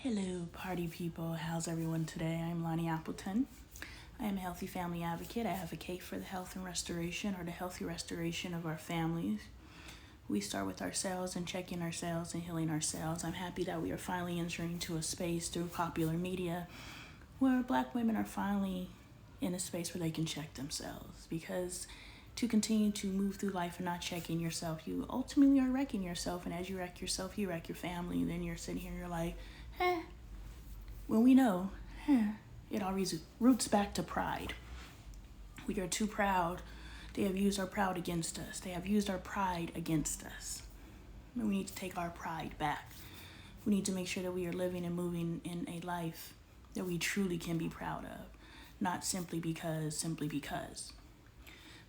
Hello, party people. How's everyone today? I'm Lonnie Appleton. I am a healthy family advocate. I advocate for the health and restoration or the healthy restoration of our families. We start with ourselves and checking ourselves and healing ourselves. I'm happy that we are finally entering into a space through popular media where Black women are finally in a space where they can check themselves, because to continue to move through life and not checking yourself, you ultimately are wrecking yourself. And as you wreck yourself, you wreck your family. And then you're sitting here and you're like, when we know, it always roots back to pride. We are too proud. They have used our pride against us. They have used our pride against us. And we need to take our pride back. We need to make sure that we are living and moving in a life that we truly can be proud of, not simply because.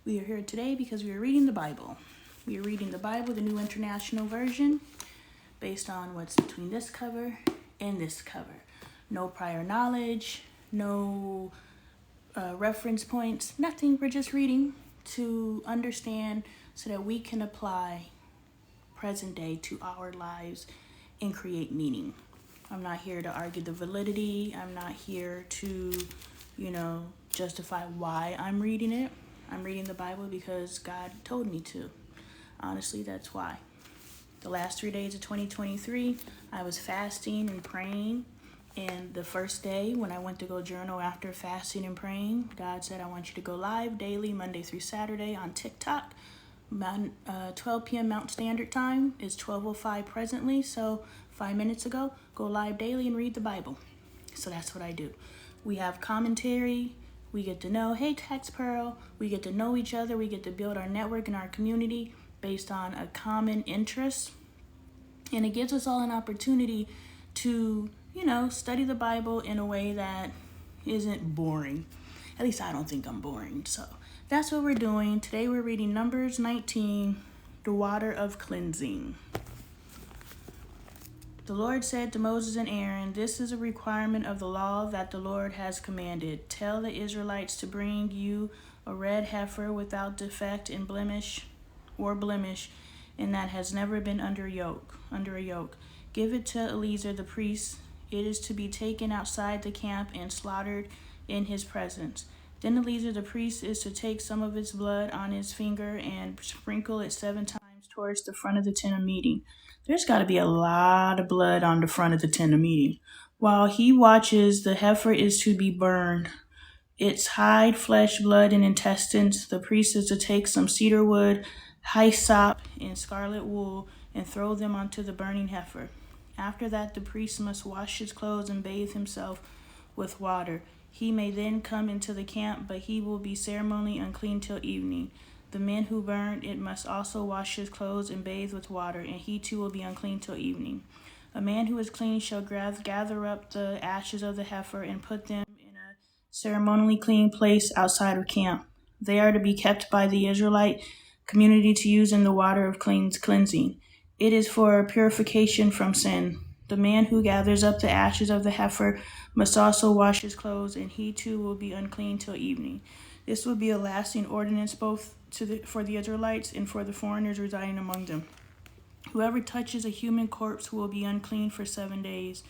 We are here today because we are reading the Bible. We are reading the Bible, the New International Version, based on what's between this cover and this cover. No prior knowledge, no reference points, nothing. We're just reading to understand so that we can apply present day to our lives and create meaning. I'm not here to argue the validity. I'm not here to, justify why I'm reading it. I'm reading the Bible because God told me to. Honestly, that's why. The last 3 days of 2023, I was fasting and praying. And the first day when I went to go journal after fasting and praying, God said, I want you to go live daily, Monday through Saturday on TikTok. 12 p.m. Mountain Standard Time is 12:05 presently. So 5 minutes ago, go live daily and read the Bible. So that's what I do. We have commentary. We get to know, hey, Tax Pearl. We get to know each other. We get to build our network and our community based on a common interest. And it gives us all an opportunity to, study the Bible in a way that isn't boring. At least I don't think I'm boring. So that's what we're doing. Today we're reading Numbers 19, the water of cleansing. The Lord said to Moses and Aaron, this is a requirement of the law that the Lord has commanded. Tell the Israelites to bring you a red heifer without defect and blemish, and that has never been under a yoke. Give it to Eleazar the priest. It is to be taken outside the camp and slaughtered in his presence. Then Eleazar the priest is to take some of its blood on his finger and sprinkle it 7 times towards the front of the tent of meeting. There's got to be a lot of blood on the front of the tent of meeting. While he watches, the heifer is to be burned. Its hide, flesh, blood, and intestines. The priest is to take some cedar wood, hyssop, and scarlet wool and throw them onto the burning heifer. After that, the priest must wash his clothes and bathe himself with water. He may then come into the camp, but he will be ceremonially unclean till evening. The men who burned it must also wash his clothes and bathe with water, and he too will be unclean till evening. A man who is clean shall gather up the ashes of the heifer and put them in a ceremonially clean place outside of camp. They are to be kept by the Israelite community to use in the water of cleansing. It is for purification from sin. The man who gathers up the ashes of the heifer must also wash his clothes, and he too will be unclean till evening. This will be a lasting ordinance both for the Israelites and for the foreigners residing among them. Whoever touches a human corpse will be unclean for 7 days.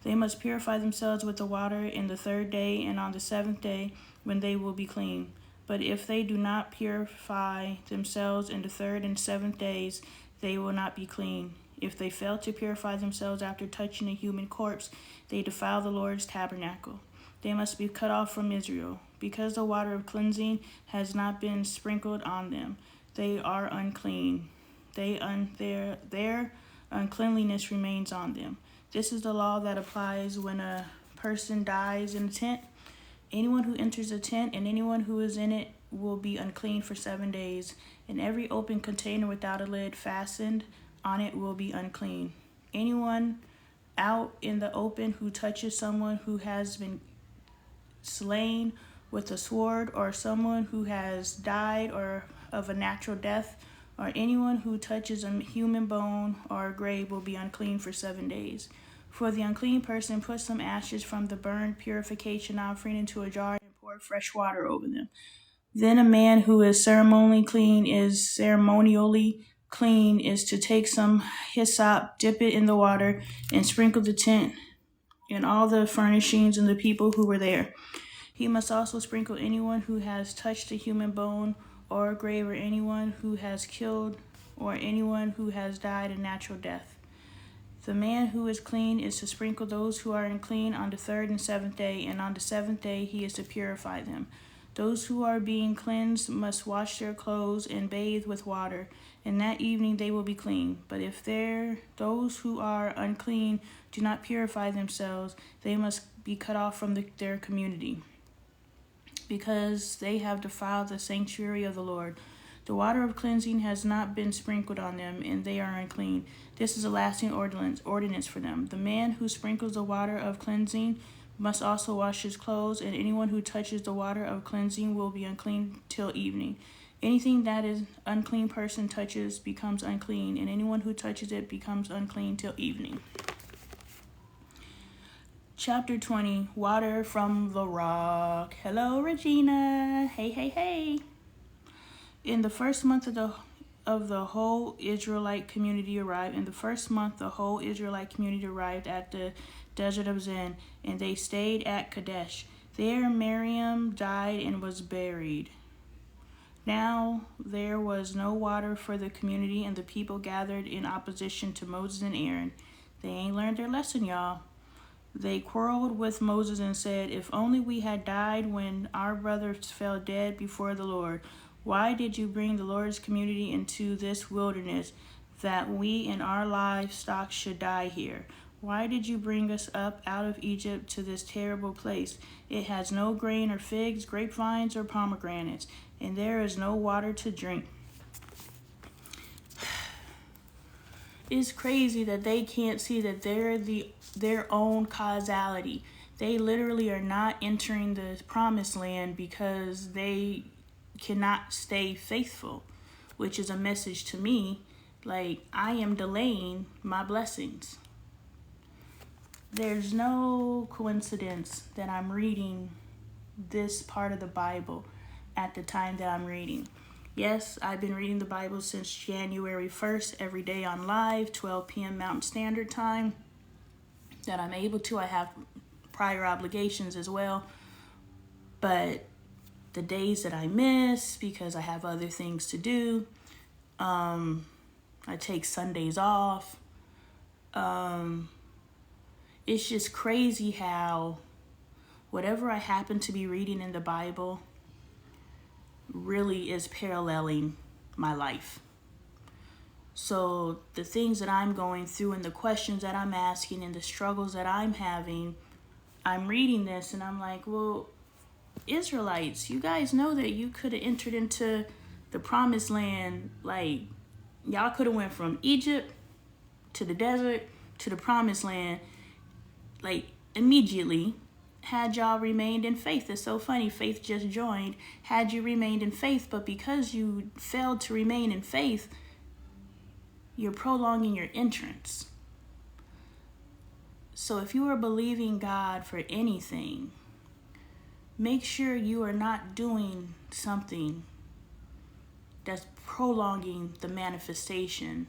They must purify themselves with the water in the 3rd day and on the 7th day, when they will be clean. But if they do not purify themselves in the 3rd and 7th days, they will not be clean. If they fail to purify themselves after touching a human corpse, they defile the Lord's tabernacle. They must be cut off from Israel. Because the water of cleansing has not been sprinkled on them, they are unclean. Their uncleanliness remains on them. This is the law that applies when a person dies in a tent. Anyone who enters a tent and anyone who is in it will be unclean for 7 days, and every open container without a lid fastened on it will be unclean. Anyone out in the open who touches someone who has been slain with a sword, or someone who has died or of a natural death, or anyone who touches a human bone or a grave will be unclean for 7 days. For the unclean person, put some ashes from the burned purification offering into a jar and pour fresh water over them. Then a man who is ceremonially clean is to take some hyssop, dip it in the water, and sprinkle the tent and all the furnishings and the people who were there. He must also sprinkle anyone who has touched a human bone or a grave, or anyone who has killed, or anyone who has died a natural death. The man who is clean is to sprinkle those who are unclean on the third and seventh day, and on the seventh day he is to purify them. Those who are being cleansed must wash their clothes and bathe with water, and that evening they will be clean. But if those who are unclean do not purify themselves, they must be cut off from their community, because they have defiled the sanctuary of the Lord. The water of cleansing has not been sprinkled on them, and they are unclean. This is a lasting ordinance for them. The man who sprinkles the water of cleansing must also wash his clothes, and anyone who touches the water of cleansing will be unclean till evening. Anything that an unclean person touches becomes unclean, and anyone who touches it becomes unclean till evening. Chapter 20, Water from the Rock. Hello, Regina. Hey, hey, hey. In the first month of the whole Israelite community arrived. In the first month, the whole Israelite community arrived at the desert of Zin, and they stayed at Kadesh. There Miriam died and was buried. Now there was no water for the community, and the people gathered in opposition to Moses and Aaron. They ain't learned their lesson, y'all. They quarreled with Moses and said, "If only we had died when our brothers fell dead before the Lord. Why did you bring the Lord's community into this wilderness, that we and our livestock should die here? Why did you bring us up out of Egypt to this terrible place? It has no grain or figs, grapevines or pomegranates, and there is no water to drink." It's crazy that they can't see that they're their own causality. They literally are not entering the promised land because they cannot stay faithful, which is a message to me, like, I am delaying my blessings. There's no coincidence that I'm reading this part of the Bible at the time that I'm reading. Yes, I've been reading the Bible since January 1st, every day on live, 12 p.m. Mountain Standard Time, that I'm able to. I have prior obligations as well, but the days that I miss because I have other things to do, I take Sundays off. It's just crazy how whatever I happen to be reading in the Bible really is paralleling my life. So the things that I'm going through and the questions that I'm asking and the struggles that I'm having, I'm reading this and I'm like, well, Israelites, you guys know that you could have entered into the promised land. Like, y'all could have went from Egypt to the desert to the promised land, like, immediately, had y'all remained in faith. It's so funny, Faith just joined. Had you remained in faith, but because you failed to remain in faith, you're prolonging your entrance. So if you are believing God for anything, make sure you are not doing something that's prolonging the manifestation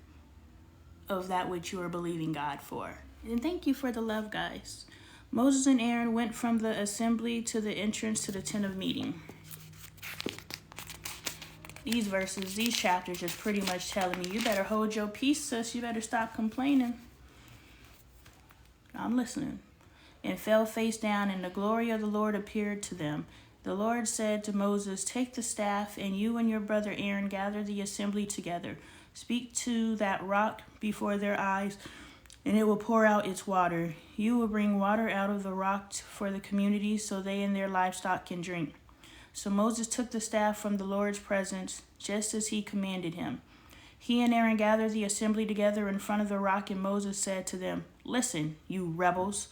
of that which you are believing God for. And thank you for the love, guys. Moses and Aaron went from the assembly to the entrance to the tent of meeting. These verses, these chapters just pretty much telling me, you better hold your peace, sis. You better stop complaining. I'm listening. And fell face down, and the glory of the Lord appeared to them. The Lord said to Moses, "Take the staff, and you and your brother Aaron gather the assembly together. Speak to that rock before their eyes, and it will pour out its water. You will bring water out of the rock for the community, so they and their livestock can drink." So Moses took the staff from the Lord's presence, just as he commanded him. He and Aaron gathered the assembly together in front of the rock, and Moses said to them, "Listen, you rebels.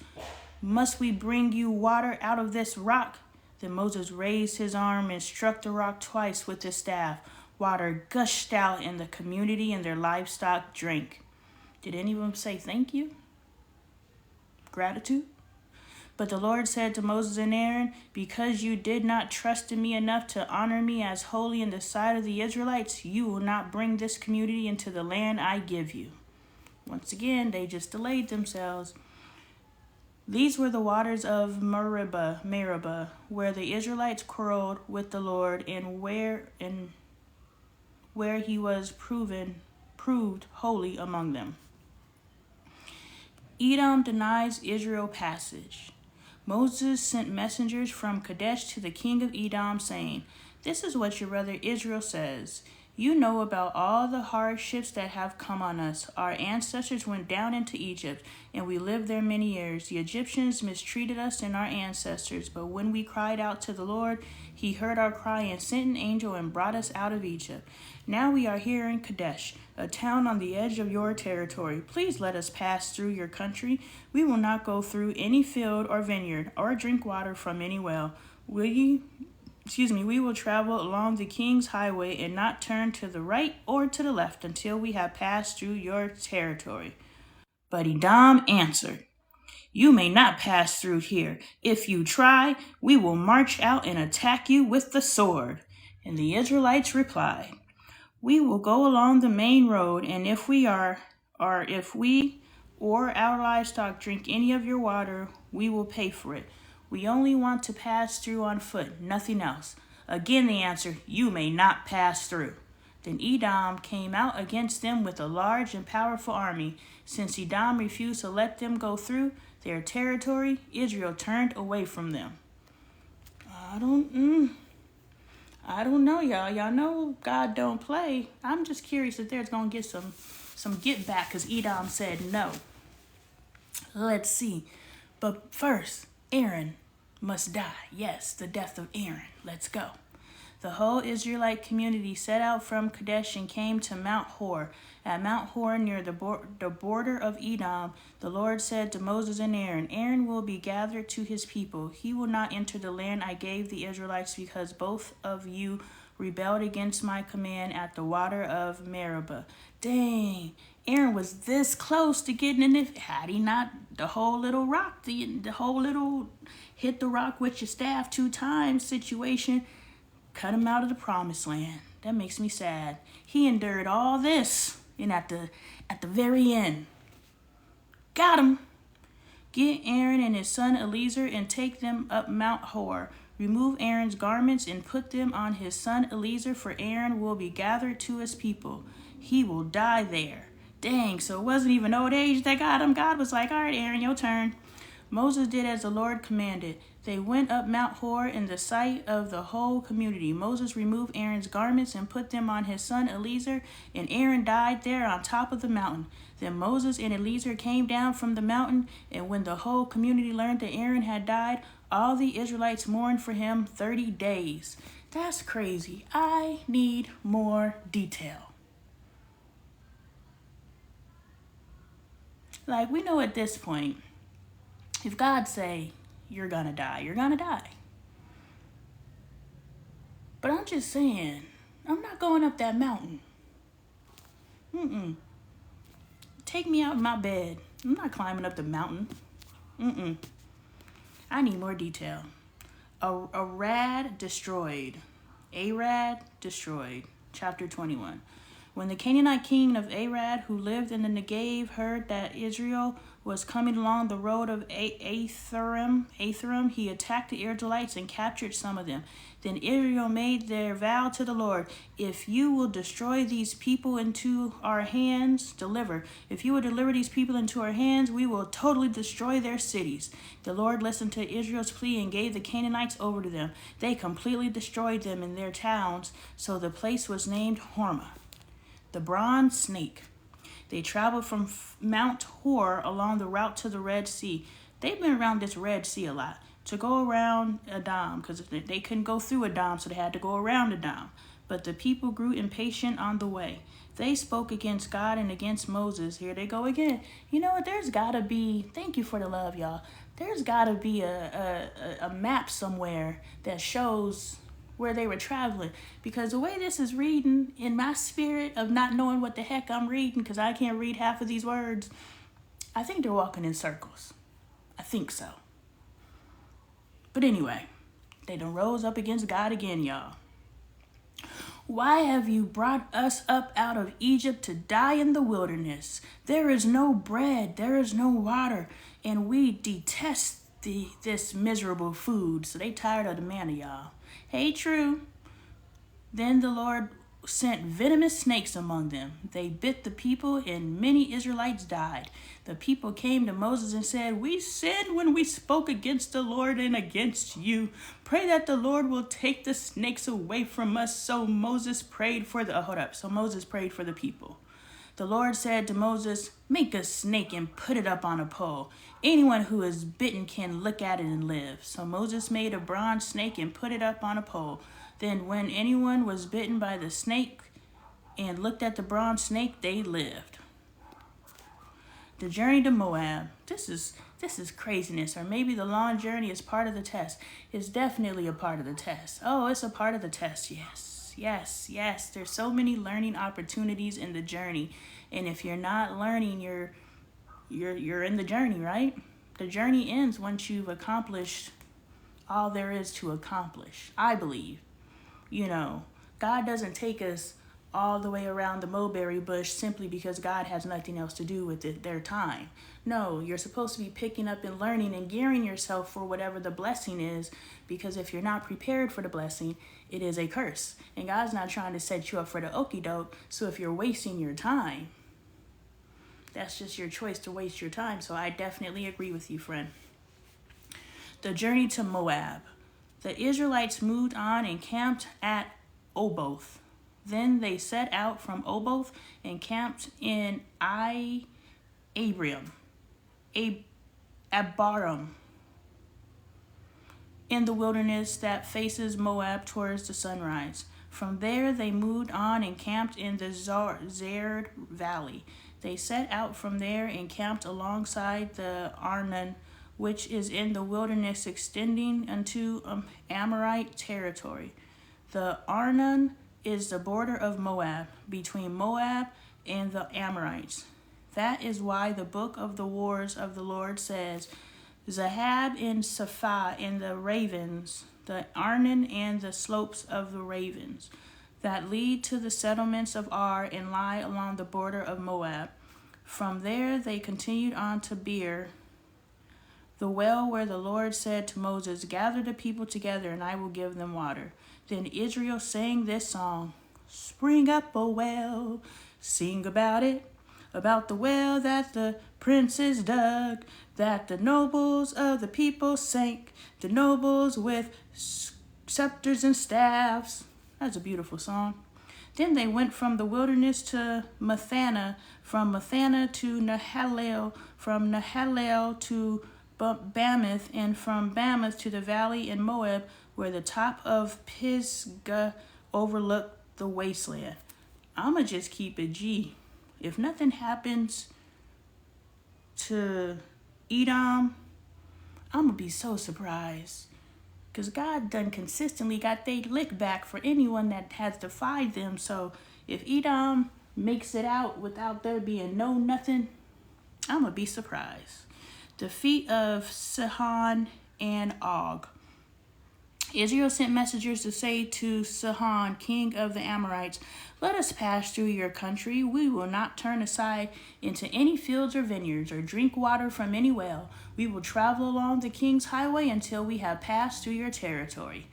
Must we bring you water out of this rock?" Then Moses raised his arm and struck the rock twice with his staff. Water gushed out, and the community and their livestock drank. Did any of them say thank you? Gratitude? But the Lord said to Moses and Aaron, "Because you did not trust in me enough to honor me as holy in the sight of the Israelites, you will not bring this community into the land I give you." Once again, they just delayed themselves. These were the waters of Meribah, where the Israelites quarreled with the Lord, and where he was proved holy among them. Edom denies Israel passage. Moses sent messengers from Kadesh to the king of Edom, saying, "This is what your brother Israel says. You know about all the hardships that have come on us. Our ancestors went down into Egypt, and we lived there many years. The Egyptians mistreated us and our ancestors, but when we cried out to the Lord, he heard our cry and sent an angel and brought us out of Egypt. Now we are here in Kadesh, a town on the edge of your territory. Please let us pass through your country. We will not go through any field or vineyard or drink water from any well. We will travel along the king's highway and not turn to the right or to the left until we have passed through your territory." But Edom answered, "You may not pass through here. If you try, we will march out and attack you with the sword." And the Israelites replied, "We will go along the main road, and if we or our livestock drink any of your water, we will pay for it. We only want to pass through on foot, nothing else." Again they answered, "You may not pass through." Then Edom came out against them with a large and powerful army. Since Edom refused to let them go through their territory, Israel turned away from them. I don't know, y'all. Y'all know God don't play. I'm just curious if there's going to get some get back because Edom said no. Let's see. But first, Aaron must die. Yes, the death of Aaron. Let's go. The whole Israelite community set out from Kadesh and came to Mount Hor. At Mount Hor, near the border of Edom, the Lord said to Moses and Aaron, "Aaron will be gathered to his people. He will not enter the land I gave the Israelites because both of you rebelled against my command at the water of Meribah." Dang, Aaron was this close to getting in it. Had he not the whole little rock, the whole little hit the rock with your staff 2 times situation, cut him out of the promised land. That makes me sad. He endured all this, and at the very end, got him. Get Aaron and his son Eleazar and take them up Mount Hor. Remove Aaron's garments and put them on his son Eleazar, for Aaron will be gathered to his people. He will die there. Dang, so it wasn't even old age that got him. God was like, "All right, Aaron, your turn." Moses did as the Lord commanded. They went up Mount Hor in the sight of the whole community. Moses removed Aaron's garments and put them on his son Eleazar, and Aaron died there on top of the mountain. Then Moses and Eleazar came down from the mountain, and when the whole community learned that Aaron had died, all the Israelites mourned for him 30 days. That's crazy. I need more detail. Like, we know at this point, if God say, "You're gonna die," you're gonna die. But I'm just saying, I'm not going up that mountain. Take me out in my bed. I'm not climbing up the mountain. I need more detail. Arad destroyed. Chapter 21. When the Canaanite king of Arad, who lived in the Negev, heard that Israel was coming along the road of Atharim, he attacked the Israelites and captured some of them. Then Israel made their vow to the Lord, "If you will destroy these people into our hands, if you will deliver these people into our hands, we will totally destroy their cities." The Lord listened to Israel's plea and gave the Canaanites over to them. They completely destroyed them in their towns, so the place was named Hormah. The bronze snake. They traveled from Mount Hor along the route to the Red Sea. They've been around this Red Sea a lot. To go around Edom, because they couldn't go through Edom, so they had to go around Edom. But the people grew impatient on the way. They spoke against God and against Moses. Here they go again. You know what? There's got to be, thank you for the love, y'all. There's got to be a map somewhere that shows where they were traveling, because the way this is reading in my spirit of not knowing what the heck I'm reading, because I can't read half of these words, I think they're walking in circles. I think so. But anyway, they done rose up against God again, y'all. "Why have you brought us up out of Egypt to die in the wilderness? There is no bread, there is no water. and we detest this miserable food. So they tired of the manna, y'all. Hey, true. Then the Lord sent venomous snakes among them. They bit the people, and many Israelites died. The people came to Moses and said, "We sinned when we spoke against the Lord and against you. Pray that the Lord will take the snakes away from us." So Moses prayed for the people. The Lord said to Moses, "Make a snake and put it up on a pole. Anyone who is bitten can look at it and live." So Moses made a bronze snake and put it up on a pole. Then when anyone was bitten by the snake and looked at the bronze snake, they lived. The journey to Moab. This is craziness. Or maybe the long journey is part of the test. It's definitely a part of the test. Oh, it's a part of the test. Yes. There's so many learning opportunities in the journey. And if you're not learning, you're in the journey, right? The journey ends once you've accomplished all there is to accomplish, I believe. God doesn't take us all the way around the mulberry bush simply because God has nothing else to do with their time. No, you're supposed to be picking up and learning and gearing yourself for whatever the blessing is, because if you're not prepared for the blessing, it is a curse. And God's not trying to set you up for the okie doke. So if you're wasting your time, that's just your choice to waste your time. So I definitely agree with you, friend. The journey to Moab. The Israelites moved on and camped at Oboth. Then they set out from Oboth and camped in Abarim, in the wilderness that faces Moab towards the sunrise. From there they moved on and camped in the Zerd Valley. They set out from there and camped alongside the Arnon, which is in the wilderness extending into Amorite territory. The Arnon is the border of Moab, between Moab and the Amorites. That is why the book of the wars of the Lord says, Zahab and Saphah and the ravens, the Arnon and the slopes of the ravens, that lead to the settlements of Ar and lie along the border of Moab. From there they continued on to Beer, the well where the Lord said to Moses, "Gather the people together, and I will give them water." Then Israel sang this song, "Spring up, O well, sing about it, about the well that the princes dug, that the nobles of the people sank, the nobles with scepters and staffs." That's a beautiful song. Then they went from the wilderness to Mathana, from Mathana to Nahalel, from Nahalel to Bamoth, and from Bamoth to the valley in Moab, where the top of Pisgah overlooked the wasteland. I'ma just keep it G. If nothing happens to Edom, I'ma be so surprised. Because God done consistently got they lick back for anyone that has defied them. So if Edom makes it out without there being no nothing, I'ma be surprised. Defeat of Sihon and Og. Israel sent messengers to say to Sihon, king of the Amorites, "Let us pass through your country. We will not turn aside into any fields or vineyards or drink water from any well. We will travel along the king's highway until we have passed through your territory."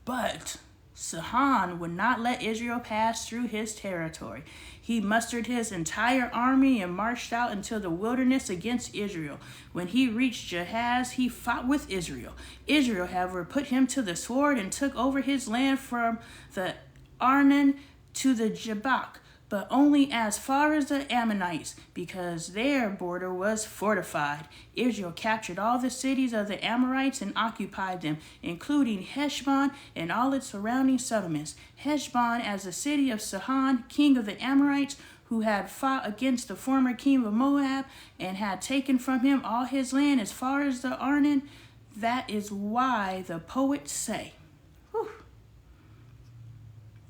But Sihon would not let Israel pass through his territory. He mustered his entire army and marched out into the wilderness against Israel. When he reached Jahaz, he fought with Israel. Israel, however, put him to the sword and took over his land from the Arnon to the Jabbok, but only as far as the Ammonites, because their border was fortified. Israel captured all the cities of the Amorites and occupied them, including Heshbon and all its surrounding settlements. Heshbon as the city of Sihon, king of the Amorites, who had fought against the former king of Moab and had taken from him all his land as far as the Arnon. That is why the poets say,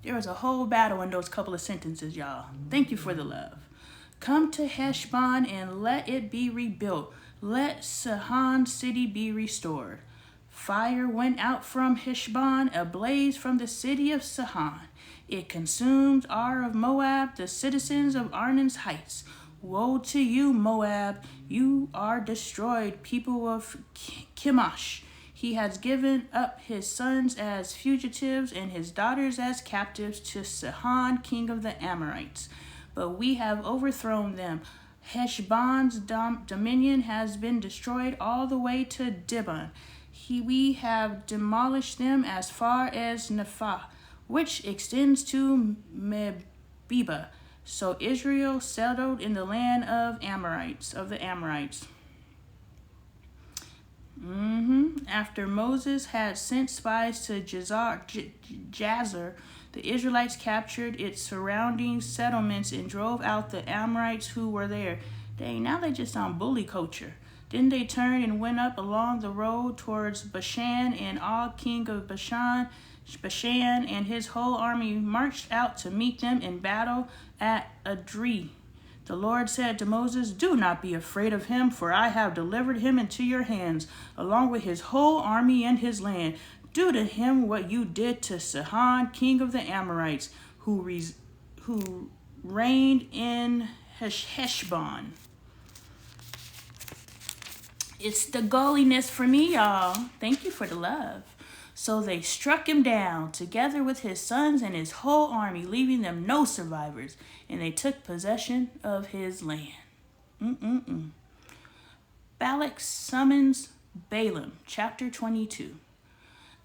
there was a whole battle in those couple of sentences, y'all. Thank you for the love. "Come to Heshbon and let it be rebuilt. Let Sihon city be restored." Fire went out from Heshbon, a blaze from the city of Sihon. It consumed Ar of Moab, the citizens of Arnon's heights. Woe to you, Moab! You are destroyed, people of Chemosh. He has given up his sons as fugitives and his daughters as captives to Sihon, king of the Amorites. But we have overthrown them. Heshbon's dominion has been destroyed all the way to Dibon. We have demolished them as far as Nephah, which extends to Mebeba. So Israel settled in the land of the Amorites. After Moses had sent spies to Jazer, the Israelites captured its surrounding settlements and drove out the Amorites who were there. Dang, now they just on bully culture. Then they turned and went up along the road towards Bashan, and Og, king of Bashan and his whole army marched out to meet them in battle at Adri. The Lord said to Moses, "Do not be afraid of him, for I have delivered him into your hands, along with his whole army and his land. Do to him what you did to Sihon, king of the Amorites, who reigned in Heshbon." It's the goaliness for me, y'all. Thank you for the love. So they struck him down, together with his sons and his whole army, leaving them no survivors, and they took possession of his land. Balak summons Balaam, chapter 22.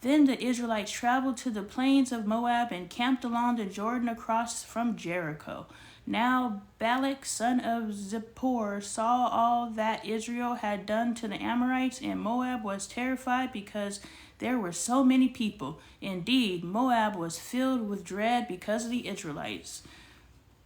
Then the Israelites traveled to the plains of Moab and camped along the Jordan across from Jericho. Now Balak, son of Zippor, saw all that Israel had done to the Amorites, and Moab was terrified because there were so many people. Indeed, Moab was filled with dread because of the Israelites.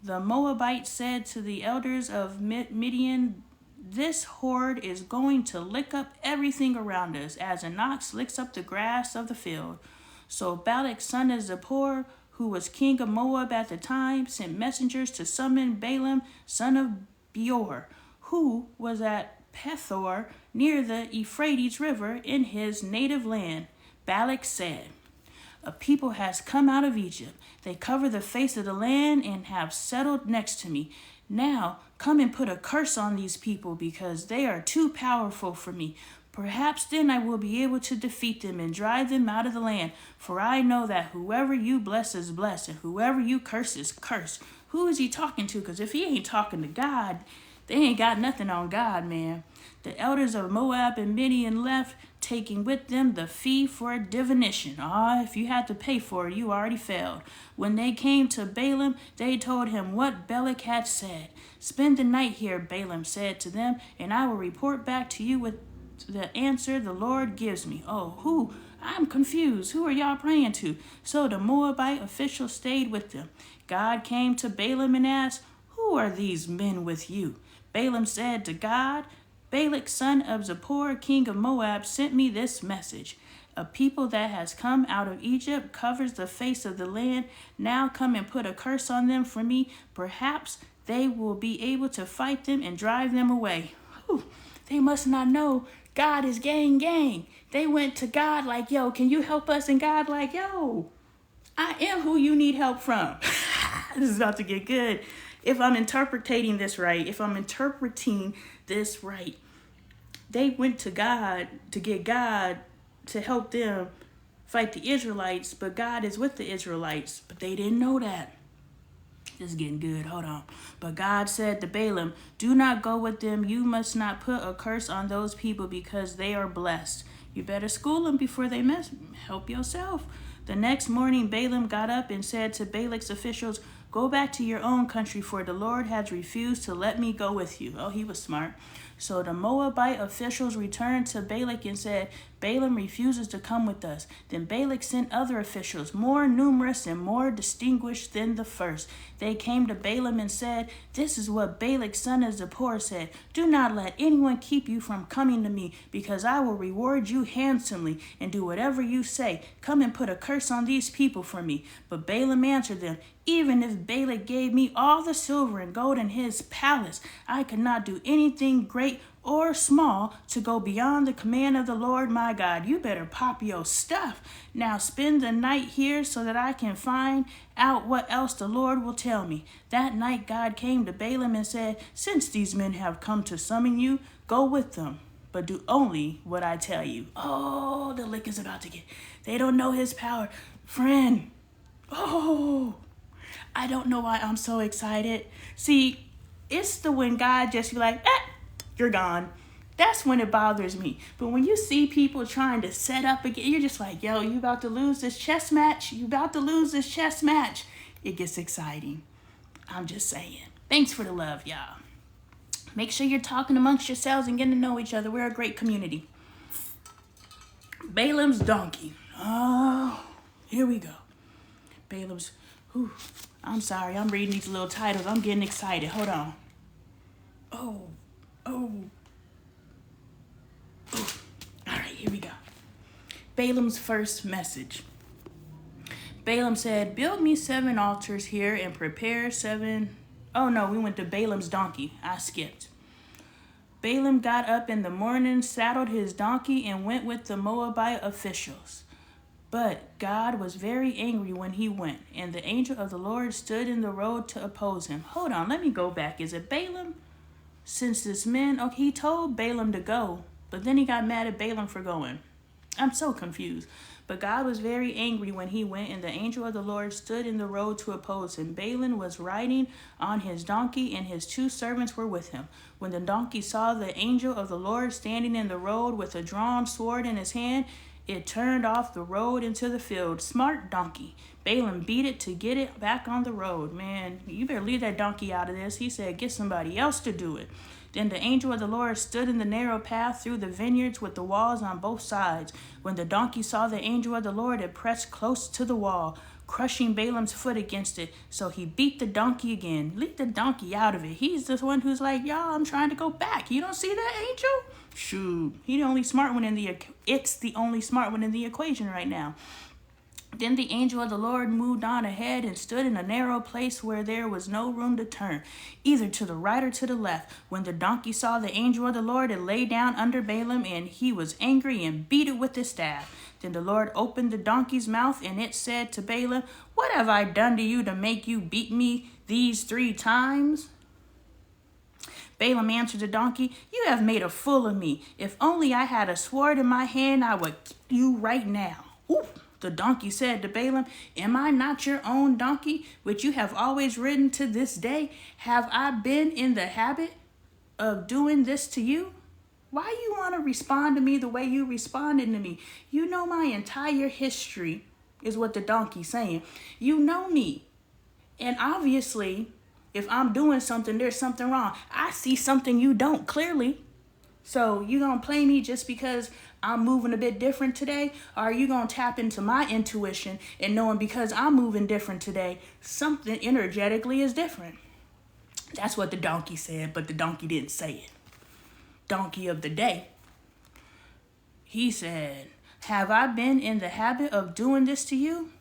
The Moabites said to the elders of Midian, "This horde is going to lick up everything around us, as an ox licks up the grass of the field." So Balak, son of Zippor, who was king of Moab at the time, sent messengers to summon Balaam, son of Beor, who was at Pethor near the Euphrates River in his native land. Balak said, "A people has come out of Egypt. They cover the face of the land and have settled next to me. Now come and put a curse on these people because they are too powerful for me. Perhaps then I will be able to defeat them and drive them out of the land. For I know that whoever you bless is blessed, and whoever you curse is cursed." Who is he talking to? Because if he ain't talking to God, they ain't got nothing on God, man. The elders of Moab and Midian left, taking with them the fee for divination. If you had to pay for it, you already failed. When they came to Balaam, they told him what Balak had said. "Spend the night here," Balaam said to them, "and I will report back to you with the answer the Lord gives me." Who? I'm confused. Who are y'all praying to? So the Moabite official stayed with them. God came to Balaam and asked, "Who are these men with you?" Balaam said to God, "Balak, son of Zippor, king of Moab, sent me this message. A people that has come out of Egypt covers the face of the land. Now come and put a curse on them for me. Perhaps they will be able to fight them and drive them away." They must not know God is gang. They went to God like, "Yo, can you help us?" And God like, "Yo, I am who you need help from." This is about to get good. If I'm interpreting this right, they went to God to get God to help them fight the Israelites, but God is with the Israelites, but they didn't know that. This is getting good. Hold on. But God said to Balaam, "Do not go with them. You must not put a curse on those people because they are blessed. You better school them before they help yourself." The next morning, Balaam got up and said to Balak's officials, "Go back to your own country, for the Lord has refused to let me go with you." He was smart. So the Moabite officials returned to Balak and said, "Balaam refuses to come with us." Then Balak sent other officials, more numerous and more distinguished than the first. They came to Balaam and said, "This is what Balak, son of Zippor, said. Do not let anyone keep you from coming to me, because I will reward you handsomely and do whatever you say. Come and put a curse on these people for me." But Balaam answered them, "Even if Balak gave me all the silver and gold in his palace, I could not do anything great or small, to go beyond the command of the Lord my God. You better pop your stuff. Now spend the night here so that I can find out what else the Lord will tell me. That night God came to Balaam and said, since these men have come to summon you, go with them, but do only what I tell you. Oh, the lick is about to get. They don't know his power. Friend, oh, I don't know why I'm so excited. See, it's the when God just be like, you're gone. That's when it bothers me. But when you see people trying to set up again, you're just like, yo, you about to lose this chess match? You about to lose this chess match? It gets exciting. I'm just saying. Thanks for the love, y'all. Make sure you're talking amongst yourselves and getting to know each other. We're a great community. Balaam's donkey. Oh, here we go. Balaam's, I'm sorry, I'm reading these little titles. I'm getting excited. Hold on. Oh. All right, here we go. Balaam's first message. Balaam said, build me 7 altars here and prepare 7. Oh no, we went to Balaam's donkey. I skipped. Balaam got up in the morning, saddled his donkey, and went with the Moabite officials. But God was very angry when he went, and the angel of the Lord stood in the road to oppose him. Hold on, let me go back. Is it Balaam? Since this man, okay, he told Balaam to go, but then he got mad at Balaam for going. I'm so confused. But God was very angry when he went, and the angel of the Lord stood in the road to oppose him. Balaam was riding on his donkey, and his 2 servants were with him. When the donkey saw the angel of the Lord standing in the road with a drawn sword in his hand, it turned off the road into the field. Smart donkey. Balaam beat it to get it back on the road. Man, you better leave that donkey out of this. He said, get somebody else to do it. Then the angel of the Lord stood in the narrow path through the vineyards with the walls on both sides. When the donkey saw the angel of the Lord, it pressed close to the wall, crushing Balaam's foot against it. So he beat the donkey again. Leave the donkey out of it. He's the one who's like, y'all, I'm trying to go back. You don't see that angel? Shoot, it's the only smart one in the equation right now. Then the angel of the Lord moved on ahead and stood in a narrow place where there was no room to turn, either to the right or to the left. When the donkey saw the angel of the Lord, it lay down under Balaam, and he was angry and beat it with his staff. Then the Lord opened the donkey's mouth, and it said to Balaam, what have I done to you to make you beat me these 3 times? Balaam answered the donkey, you have made a fool of me. If only I had a sword in my hand, I would kill you right now. Ooh. The donkey said to Balaam, am I not your own donkey, which you have always ridden to this day? Have I been in the habit of doing this to you? Why you want to respond to me the way you responded to me? You know my entire history, is what the donkey's saying. You know me. And obviously, if I'm doing something, there's something wrong. I see something you don't, clearly. So you gonna play me just because I'm moving a bit different today? Or are you gonna tap into my intuition and knowing because I'm moving different today, something energetically is different? That's what the donkey said, but the donkey didn't say it. Donkey of the day. He said, have I been in the habit of doing this to you?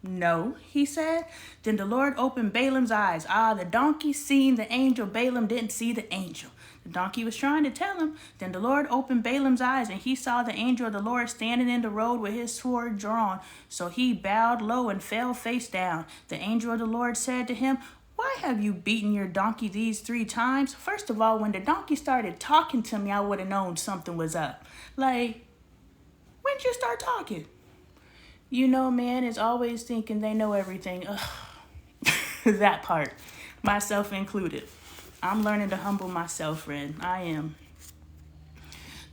No, he said. Then the Lord opened Balaam's eyes. The donkey seen the angel. Balaam didn't see the angel. The donkey was trying to tell him. Then the Lord opened Balaam's eyes, and he saw the angel of the Lord standing in the road with his sword drawn. So he bowed low and fell face down. The angel of the Lord said to him, why have you beaten your donkey these 3 times? First of all, when the donkey started talking to me, I would have known something was up. Like, when did you start talking? You know, man is always thinking they know everything. Ugh. That part, myself included. I'm learning to humble myself, friend. I am.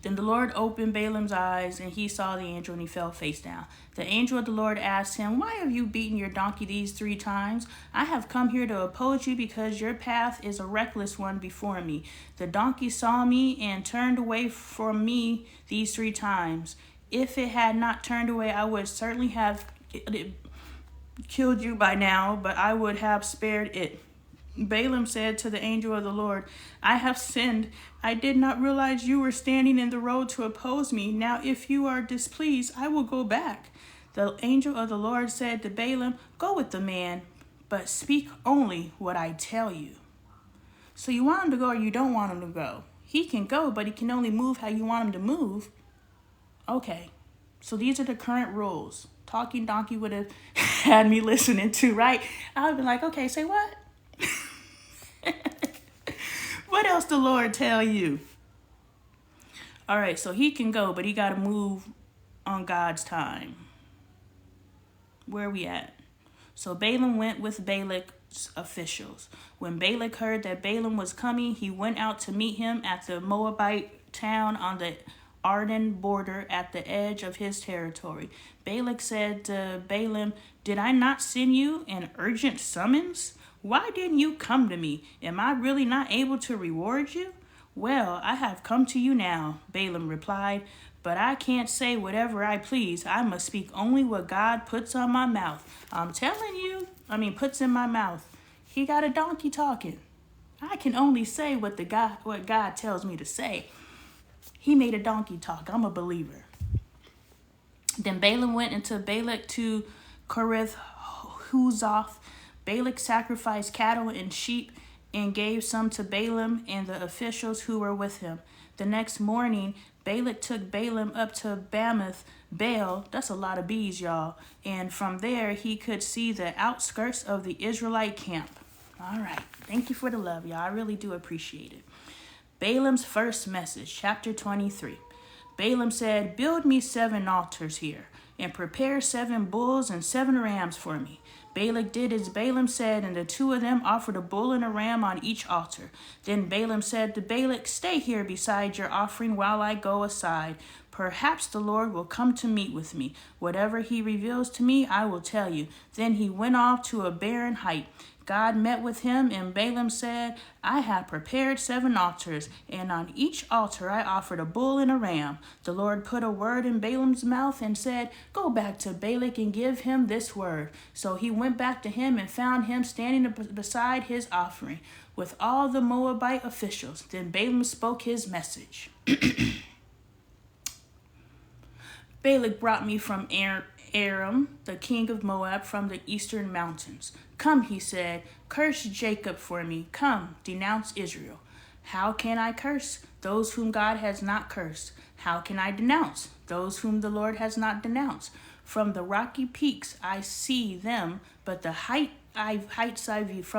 Then the Lord opened Balaam's eyes, and he saw the angel, and he fell face down. The angel of the Lord asked him, why have you beaten your donkey these 3 times? I have come here to oppose you because your path is a reckless one before me. The donkey saw me and turned away from me these 3 times. If it had not turned away, I would certainly have killed you by now, but I would have spared it. Balaam said to the angel of the Lord, I have sinned. I did not realize you were standing in the road to oppose me. Now, if you are displeased, I will go back. The angel of the Lord said to Balaam, go with the man, but speak only what I tell you. So you want him to go or you don't want him to go? He can go, but he can only move how you want him to move. Okay, so these are the current rules. Talking Donkey would have had me listening to, right? I would have been like, okay, say what? What else the Lord tell you? All right, so he can go, but he got to move on God's time. Where are we at? So Balaam went with Balak's officials. When Balak heard that Balaam was coming, he went out to meet him at the Moabite town on the Arden border at the edge of his territory. Balak said to Balaam, "Did I not send you an urgent summons? Why didn't you come to me? Am I really not able to reward you?" "Well, I have come to you now," Balaam replied, "but I can't say whatever I please. I must speak only what God puts on my mouth." I'm telling you, puts in my mouth. He got a donkey talking. I can only say what God tells me to say. He made a donkey talk. I'm a believer. Then Balaam went into Balak to Kerith Huzoth. Balak sacrificed cattle and sheep and gave some to Balaam and the officials who were with him. The next morning, Balak took Balaam up to Bamoth Baal. That's a lot of bees, y'all. And from there, he could see the outskirts of the Israelite camp. All right. Thank you for the love, y'all. I really do appreciate it. Balaam's first message, chapter 23. Balaam said, "Build me 7 altars here, and prepare 7 bulls and 7 rams for me." Balak did as Balaam said, and the 2 of them offered a bull and a ram on each altar. Then Balaam said to Balak, "Stay here beside your offering while I go aside. Perhaps the Lord will come to meet with me. Whatever he reveals to me, I will tell you." Then he went off to a barren height. God met with him, and Balaam said, "I have prepared 7 altars, and on each altar I offered a bull and a ram." The Lord put a word in Balaam's mouth and said, "Go back to Balak and give him this word." So he went back to him and found him standing beside his offering with all the Moabite officials. Then Balaam spoke his message. Balak brought me from Aram, the king of Moab, from the eastern mountains. "Come," he said, "curse Jacob for me. Come, denounce Israel." "How can I curse those whom God has not cursed? How can I denounce those whom the Lord has not denounced? From the rocky peaks I see them, but from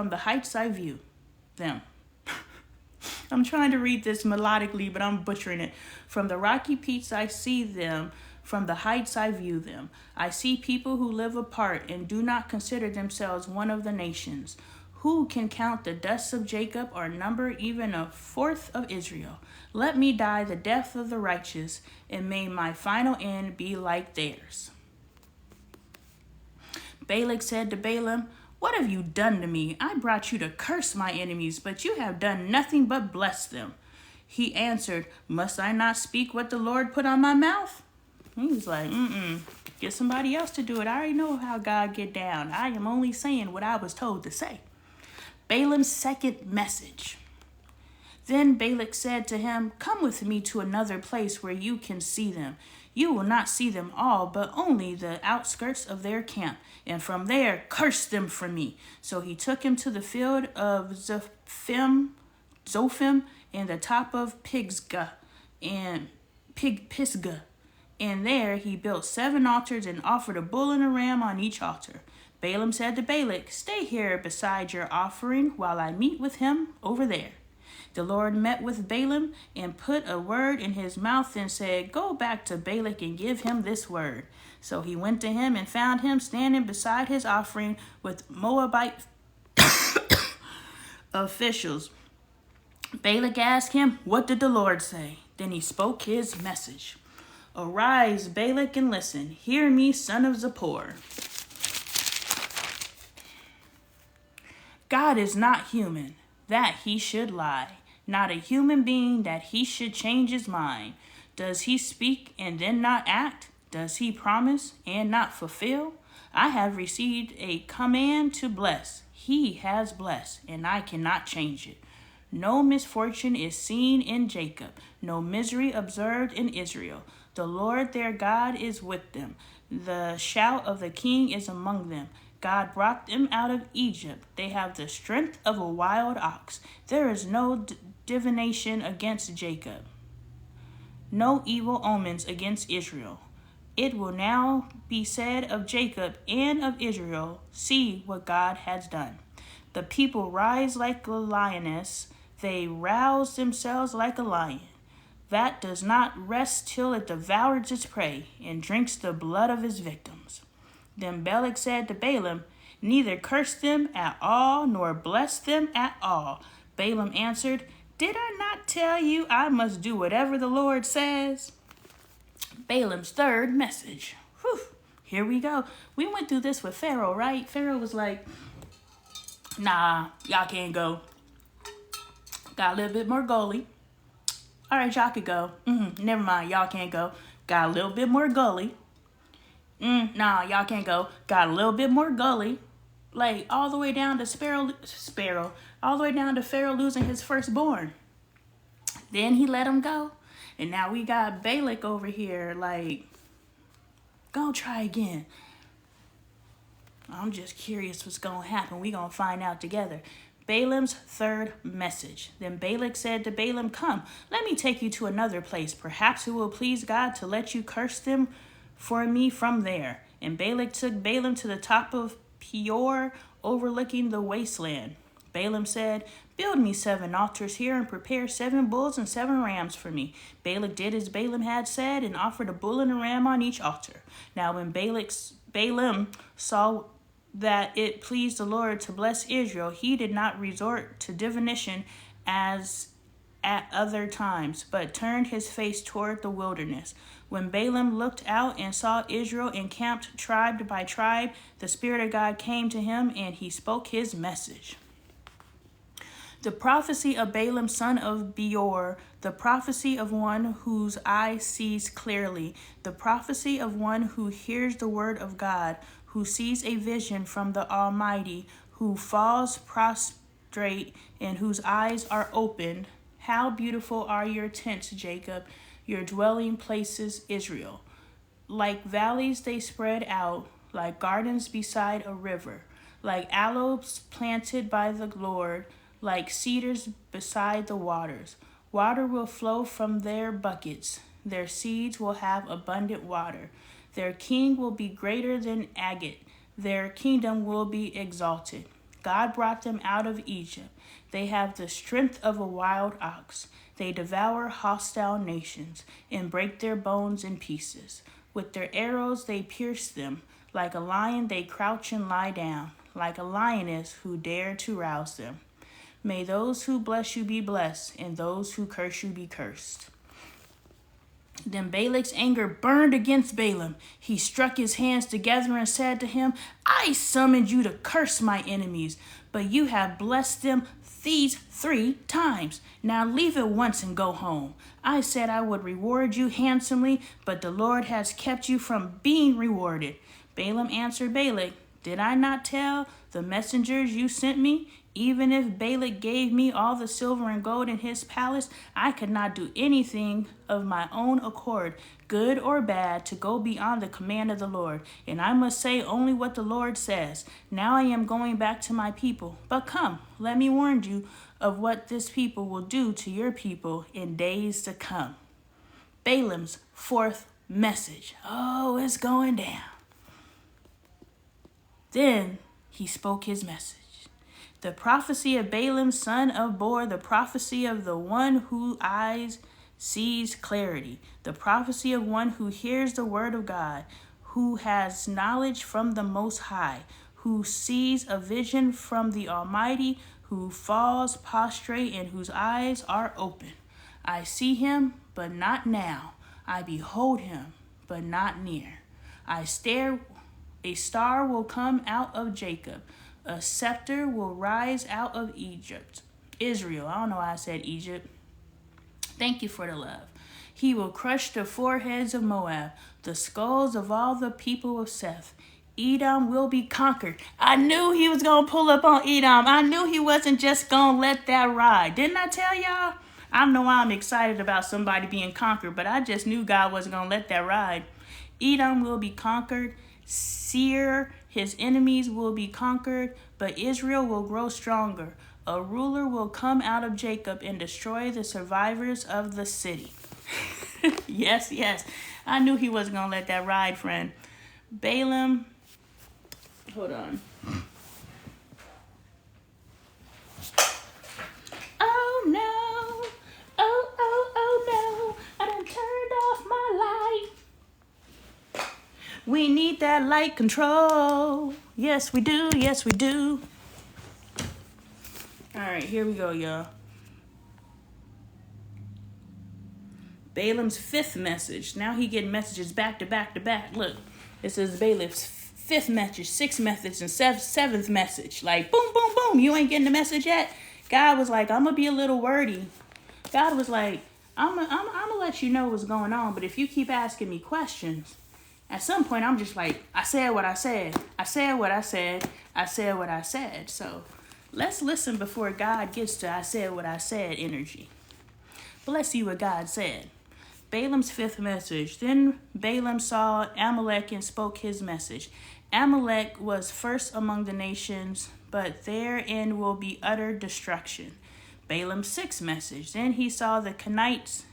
the heights I view them." I'm trying to read this melodically, but I'm butchering it. "From the rocky peaks I see them, from the heights I view them. I see people who live apart and do not consider themselves one of the nations. Who can count the dust of Jacob or number even 1/4 of Israel? Let me die the death of the righteous, and may my final end be like theirs." Balak said to Balaam, "What have you done to me? I brought you to curse my enemies, but you have done nothing but bless them." He answered, "Must I not speak what the Lord put on my mouth?" He was like, get somebody else to do it. I already know how God get down. I am only saying what I was told to say. Balaam's second message. Then Balak said to him, "Come with me to another place where you can see them. You will not see them all, but only the outskirts of their camp, and from there curse them for me." So he took him to the field of Zophim and the top of Pisgah, and there he built 7 altars and offered a bull and a ram on each altar. Balaam said to Balak, "Stay here beside your offering while I meet with him over there." The Lord met with Balaam and put a word in his mouth and said, "Go back to Balak and give him this word." So he went to him and found him standing beside his offering with Moabite officials. Balak asked him, "What did the Lord say?" Then he spoke his message. "Arise, Balak, and listen. Hear me, son of Zippor. God is not human, that he should lie, not a human being that he should change his mind. Does he speak and then not act? Does he promise and not fulfill? I have received a command to bless. He has blessed, and I cannot change it. No misfortune is seen in Jacob, no misery observed in Israel. The Lord their God is with them. The shout of the king is among them. God brought them out of Egypt. They have the strength of a wild ox. There is no divination against Jacob. No evil omens against Israel. It will now be said of Jacob and of Israel, see what God has done. The people rise like a lioness, they rouse themselves like a lion. That does not rest till it devours its prey and drinks the blood of its victims. Then Balak said to Balaam, neither curse them at all, nor bless them at all. Balaam answered, did I not tell you I must do whatever the Lord says? Balaam's third message. Whew, here we go. We went through this with Pharaoh, right? Pharaoh was like, nah, y'all can't go. Got a little bit more gully. All right, y'all could go. Never mind, y'all can't go. Got a little bit more gully. Nah, y'all can't go. Got a little bit more gully. Like, all the way down to Sparrow. All the way down to Pharaoh losing his firstborn. Then he let him go. And now we got Balak over here, like, go try again. I'm just curious what's going to happen. We going to find out together. Balaam's third message. Then Balak said to Balaam, come, let me take you to another place. Perhaps it will please God to let you curse them for me from there. And Balak took Balaam to the top of Peor, overlooking the wasteland. Balaam said, build me 7 altars here and prepare 7 bulls and 7 rams for me. Balak did as Balaam had said and offered a bull and a ram on each altar. Now when Balaam saw that it pleased the Lord to bless Israel, he did not resort to divination as at other times, but turned his face toward the wilderness. When Balaam looked out and saw Israel encamped tribe by tribe, the Spirit of God came to him and he spoke his message. The prophecy of Balaam, son of Beor, the prophecy of one whose eye sees clearly, the prophecy of one who hears the word of God, who sees a vision from the Almighty, who falls prostrate and whose eyes are opened. How beautiful are your tents, Jacob, your dwelling places, Israel. Like valleys they spread out, like gardens beside a river, like aloes planted by the Lord, like cedars beside the waters. Water will flow from their buckets. Their seeds will have abundant water. Their king will be greater than Agate. Their kingdom will be exalted. God brought them out of Egypt. They have the strength of a wild ox. They devour hostile nations and break their bones in pieces. With their arrows they pierce them. Like a lion they crouch and lie down, like a lioness who dare to rouse them. May those who bless you be blessed, and those who curse you be cursed. Then Balak's anger burned against Balaam. He struck his hands together and said to him, I summoned you to curse my enemies, but you have blessed them these 3 times. Now leave at once and go home. I said I would reward you handsomely, but the Lord has kept you from being rewarded. Balaam answered Balak, did I not tell the messengers you sent me? Even if Balak gave me all the silver and gold in his palace, I could not do anything of my own accord, good or bad, to go beyond the command of the Lord. And I must say only what the Lord says. Now I am going back to my people. But come, let me warn you of what this people will do to your people in days to come. Balaam's 4th message. Oh, it's going down. Then he spoke his message. The prophecy of Balaam, son of Beor, the prophecy of the one whose eyes sees clarity, the prophecy of one who hears the word of God, who has knowledge from the Most High, who sees a vision from the Almighty, who falls prostrate and whose eyes are open. I see him, but not now. I behold him, but not near. I stare. A star will come out of Jacob. A scepter will rise out of Egypt. Israel. I don't know why I said Egypt. Thank you for the love. He will crush the foreheads of Moab, the skulls of all the people of Seth. Edom will be conquered. I knew he was going to pull up on Edom. I knew he wasn't just going to let that ride. Didn't I tell y'all? I know I'm excited about somebody being conquered, but I just knew God wasn't going to let that ride. Edom will be conquered. Seir, his enemies, will be conquered, but Israel will grow stronger. a ruler will come out of Jacob and destroy the survivors of the city. Yes, yes. I knew he wasn't going to let that ride, friend. Balaam. Hold on. Oh, no. Oh, no. I done turned off my light. We need that light control. Yes, we do. Yes, we do. All right, here we go, y'all. Balaam's fifth message. Now he getting messages back to back to back. Look, this is Balaam's fifth message, sixth message, and seventh message. Like, boom, boom, boom. You ain't getting the message yet? God was like, I'm going to be a little wordy. God was like, I'm gonna let you know what's going on, but if you keep asking me questions, at some point I'm just like, I said what I said. I said what I said. I said what I said. So let's listen before God gets to I said what I said energy. But let's see what God said. Balaam's fifth message. Then Balaam saw Amalek and spoke his message. Amalek was first among the nations, but therein will be utter destruction. Balaam's sixth message. Then he saw the Kenites,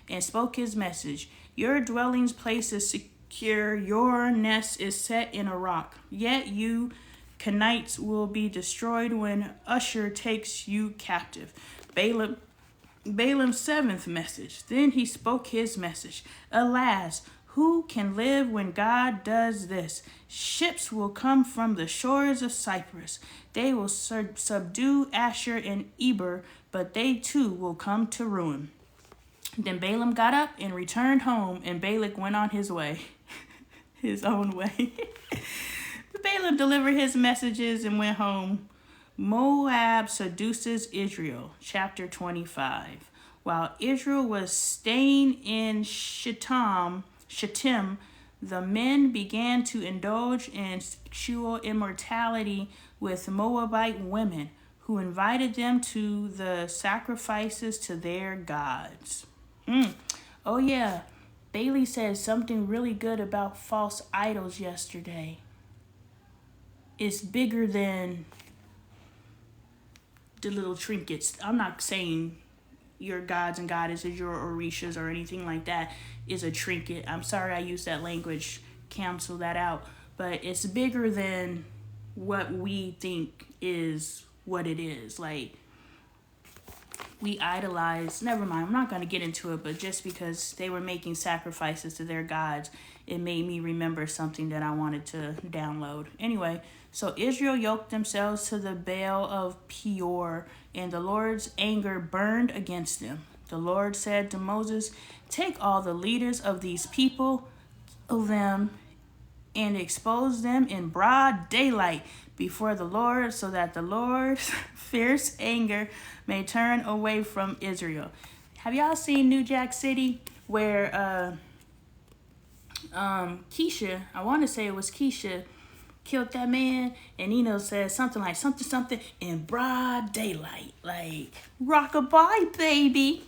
and spoke his message. Your dwelling place is secure, your nest is set in a rock. Yet you Kenites will be destroyed when Usher takes you captive. Balaam's seventh message. Then he spoke his message. Alas, who can live when God does this? Ships will come from the shores of Cyprus. They will subdue Asher and Eber, but they too will come to ruin. Then Balaam got up and returned home, and Balak went on his way, his own way. Balaam delivered his messages and went home. Moab seduces Israel, chapter 25. While Israel was staying in Shittim, the men began to indulge in sexual immorality with Moabite women, who invited them to the sacrifices to their gods. Oh yeah, Bailey said something really good about false idols yesterday. It's bigger than the little trinkets. I'm not saying your gods and goddesses, your orishas or anything like that is a trinket. I'm sorry I used that language. Cancel that out. But it's bigger than what we think is what it is. Like, we idolize, never mind, I'm not going to get into it, but just because they were making sacrifices to their gods, it made me remember something that I wanted to download. Anyway, so Israel yoked themselves to the Baal of Peor, and the Lord's anger burned against them. The Lord said to Moses, take all the leaders of these people, of them, and expose them in broad daylight before the Lord, so that the Lord's fierce anger may turn away from Israel. Have y'all seen New Jack City, where Keisha, I want to say it was Keisha, killed that man, and Nino said something like something in broad daylight, like rockabye, baby.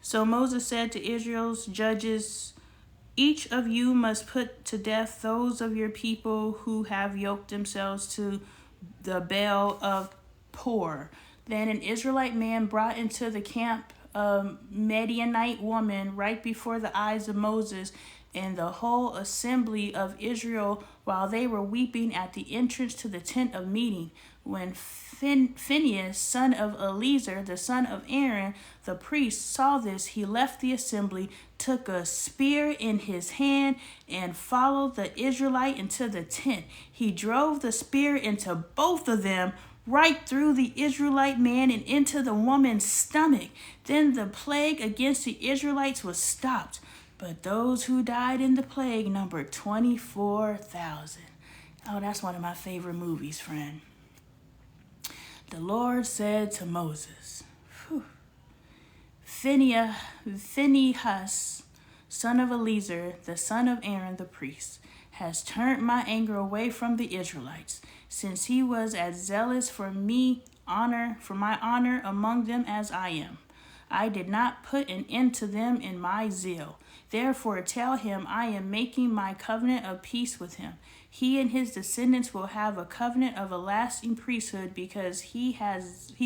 So Moses said to Israel's judges, each of you must put to death those of your people who have yoked themselves to the Baal of Peor. Then an Israelite man brought into the camp a Midianite woman right before the eyes of Moses and the whole assembly of Israel while they were weeping at the entrance to the tent of meeting. When Phinehas, son of Eleazar, the son of Aaron, the priest, saw this, he left the assembly, took a spear in his hand, and followed the Israelite into the tent. He drove the spear into both of them, right through the Israelite man and into the woman's stomach. Then the plague against the Israelites was stopped. But those who died in the plague numbered 24,000. Oh, that's one of my favorite movies, friend. The Lord said to Moses, Phinehas, son of Eleazar, the son of Aaron the priest, has turned my anger away from the Israelites, since he was as zealous for my honor among them as I am. I did not put an end to them in my zeal. Therefore tell him, I am making my covenant of peace with him. He and his descendants will have a covenant of a lasting priesthood, because he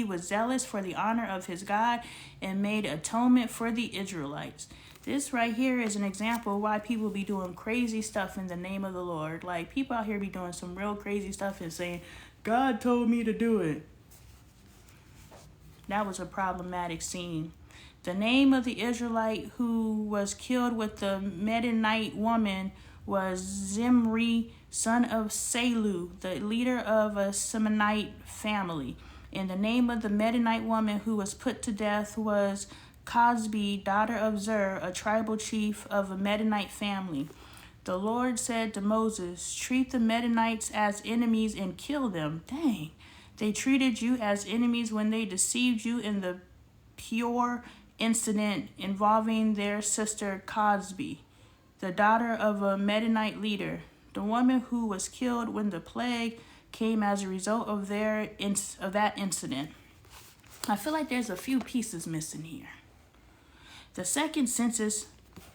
was zealous for the honor of his God and made atonement for the Israelites. This right here is an example of why people be doing crazy stuff in the name of the Lord. Like, people out here be doing some real crazy stuff and saying, God told me to do it. That was a problematic scene. The name of the Israelite who was killed with the Midianite woman was Zimri, son of Salu, the leader of a Semonite family. And the name of the Midianite woman who was put to death was Cosbi, daughter of Zer, a tribal chief of a Midianite family. The Lord said to Moses, treat the Midianites as enemies and kill them. Dang. They treated you as enemies when they deceived you in the pure incident involving their sister Cosbi, the daughter of a Midianite leader, the woman who was killed when the plague came as a result of that incident. I feel like there's a few pieces missing here. The second census,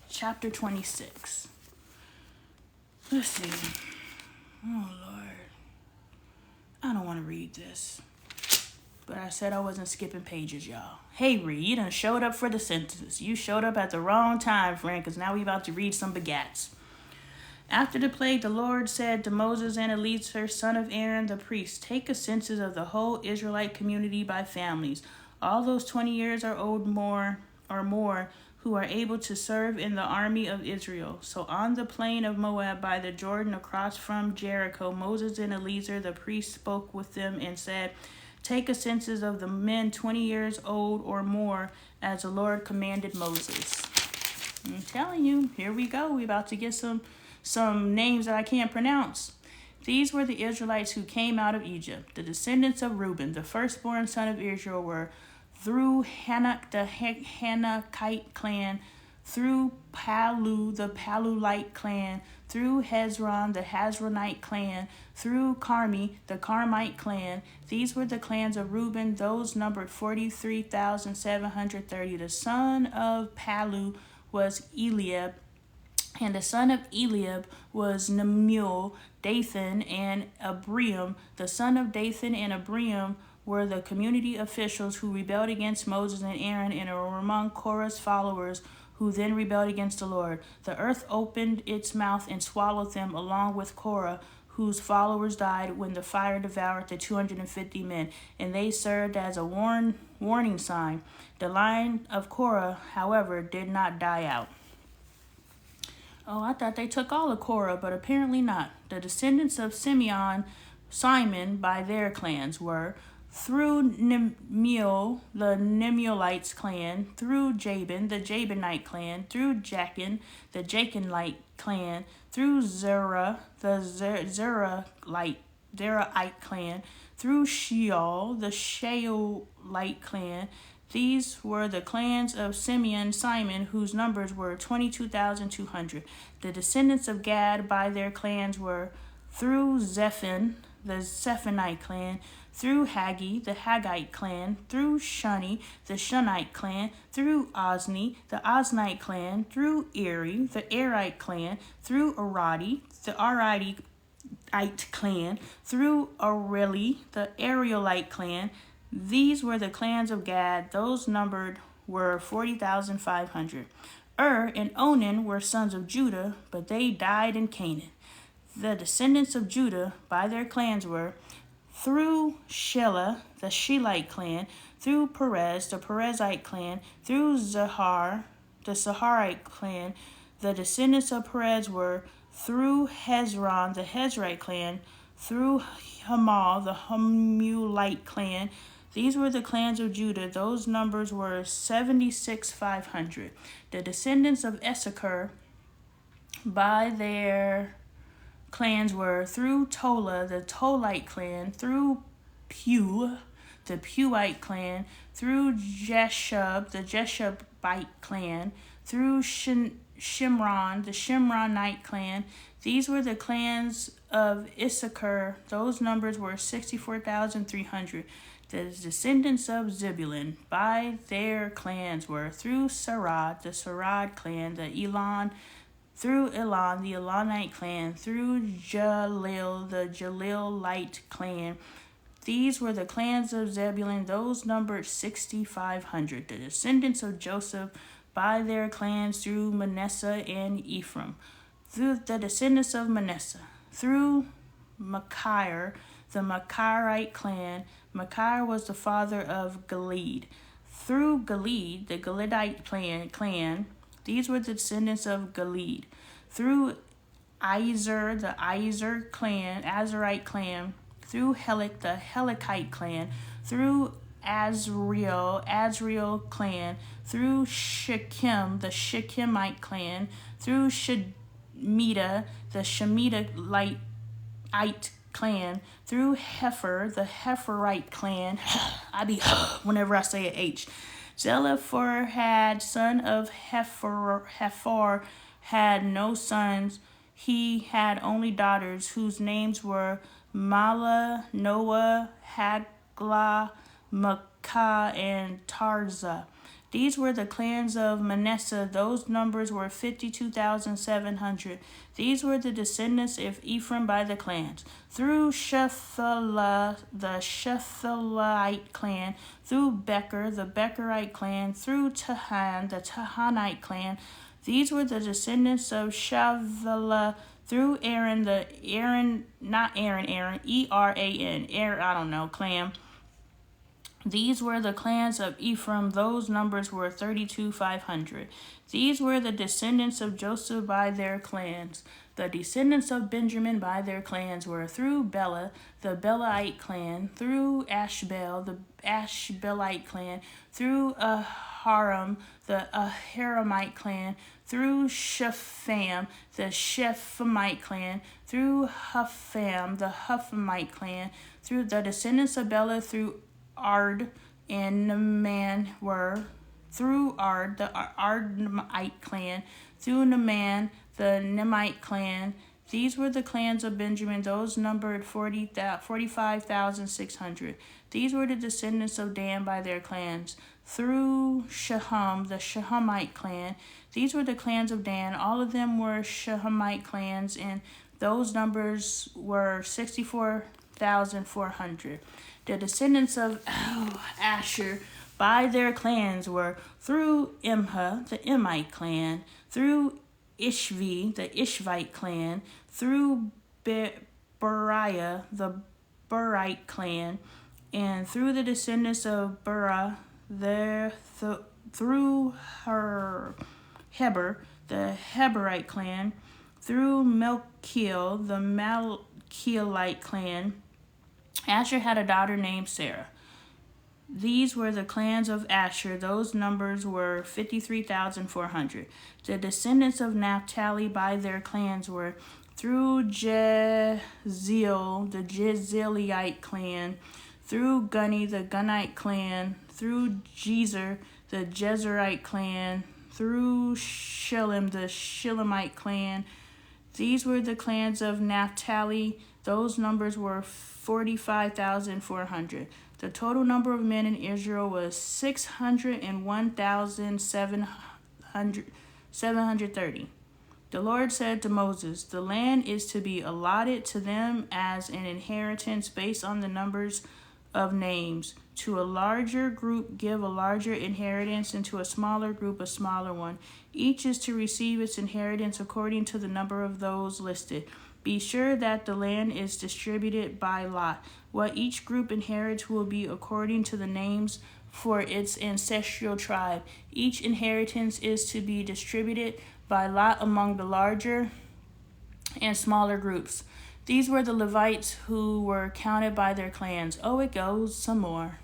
chapter 26. Let's see. Oh, Lord. I don't want to read this. But I said I wasn't skipping pages, y'all. Hey, Reed, you done showed up for the census. You showed up at the wrong time, friend, because now we about to read some begats. After the plague, the Lord said to Moses and Eleazar, son of Aaron the priest, take a census of the whole Israelite community by families, all those 20 years or old or more who are able to serve in the army of Israel. So on the plain of Moab by the Jordan across from Jericho, Moses and Eleazar the priest spoke with them and said, take a census of the men 20 years old or more, as the Lord commanded Moses. I'm telling you, here we go. We about to get some names that I can't pronounce. These were the Israelites who came out of Egypt. The descendants of Reuben, the firstborn son of Israel, were through Hanok, the Hanokite clan, through Palu, the Palulite clan, through Hezron, the Hezronite clan, through Carmi, the Carmite clan. These were the clans of Reuben. Those numbered 43,730. The son of Palu was Eliab, and the son of Eliab was Nemuel, Dathan, and Abiram. The son of Dathan and Abiram were the community officials who rebelled against Moses and Aaron and were among Korah's followers, who then rebelled against the Lord. The earth opened its mouth and swallowed them along with Korah, whose followers died when the fire devoured the 250 men, and they served as a warning sign. The line of Korah, however, did not die out. Oh, I thought they took all of Korah, but apparently not. The descendants of Simon by their clans were through Nemuel, the Nemuelites clan, through Jabin, the Jabinite clan, through Jachin, the Jachinite clan, through Zerah, the Zerahite clan, through Sheol, the Sheolite clan. These were the clans of Simon, whose numbers were 22,200. The descendants of Gad by their clans were through Zephon, the Zephonite clan, through Haggi, the Haggite clan, through Shuni, the Shunite clan, through Ozni, the Oznite clan, through Eri, the Erite clan, through Aradi, the Aradite clan, through Areli, the Arielite clan. These were the clans of Gad. Those numbered were 40,500. And Onan were sons of Judah, but they died in Canaan. The descendants of Judah by their clans were through Shelah, the Shelite clan, through Perez, the Perezite clan, through Zahar, the Zaharite clan. The descendants of Perez were through Hezron, the Hezrite clan, through Hamal, the Hamulite clan. These were the clans of Judah. Those numbers were 76,500. The descendants of Issachar by their clans were through Tola, the Tolite clan, through Pew, the Pewite clan, through Jeshub, the Jeshubite clan, through Shimron, the Shimronite clan. These were the clans of Issachar. Those numbers were 64,300. The descendants of Zebulun by their clans were through Sarad, the Sarad clan, through Elon, the Elonite clan, through Jalil, the Jalilite clan. These were the clans of Zebulun, those numbered 6,500. The descendants of Joseph by their clans through Manasseh and Ephraim. Through the descendants of Manasseh, through Machir, the Machirite clan. Machir was the father of Gilead. Through Gilead, the Gileadite clan, these were the descendants of Gilead. Through Izer, the Azarite clan. Through Helik, the Helikite clan. Through Azriel clan. Through Shechem, the Shechemite clan. Through Shemida, the Shemitite clan. Through Heifer, the Heiferite clan. I be whenever I say a H. Zelophehad, son of Heifer, had no sons. He had only daughters, whose names were Mala, Noah, Hagla, Makkah, and Tarza. These were the clans of Manasseh. Those numbers were 52,700. These were the descendants of Ephraim by the clans. Through Shephelah, the Shephelite clan. Through Becher, the Becherite clan. Through Tahan, the Tahanite clan. These were the descendants of Shavelah. Through Aaron, Eran, clan. These were the clans of Ephraim. Those numbers were 32,500. These were the descendants of Joseph by their clans. The descendants of Benjamin by their clans were through Bela, the Belite clan, through Ashbel, the Ashbelite clan, through Aharam, the Aharamite clan, through Shepham, the Shephamite clan, through Hupham, the Huphamite clan, through the descendants of Bela, through Ard and Naaman were through Ard, the Ardmite clan, through Naaman, the Nemite clan. These were the clans of Benjamin. Those numbered 45,600. These were the descendants of Dan by their clans. Through Shaham, the Shahamite clan. These were the clans of Dan. All of them were Shahamite clans, and those numbers were 64,400. The descendants of Asher by their clans were through Imhah, the Emite clan, through Ishvi, the Ishvite clan, through Beriah, the Berite clan, and through the descendants of Bera, through Heber, the Heberite clan, through Melchiel, the Malchielite clan. Asher had a daughter named Sarah. These were the clans of Asher. Those numbers were 53,400. The descendants of Naphtali by their clans were through Jeziel, the Jezreelite clan, through Guni, the Gunite clan, through Jezer, the Jezerite clan, through Shilem, the Shilemite clan. These were the clans of Naphtali. Those numbers were 45,400. The total number of men in Israel was 601,730. The Lord said to Moses, "The land is to be allotted to them as an inheritance based on the numbers of names. To a larger group give a larger inheritance, and to a smaller group a smaller one. Each is to receive its inheritance according to the number of those listed. Be sure that the land is distributed by lot. What each group inherits will be according to the names for its ancestral tribe. Each inheritance is to be distributed by lot among the larger and smaller groups." These were the Levites who were counted by their clans. Oh, it goes some more.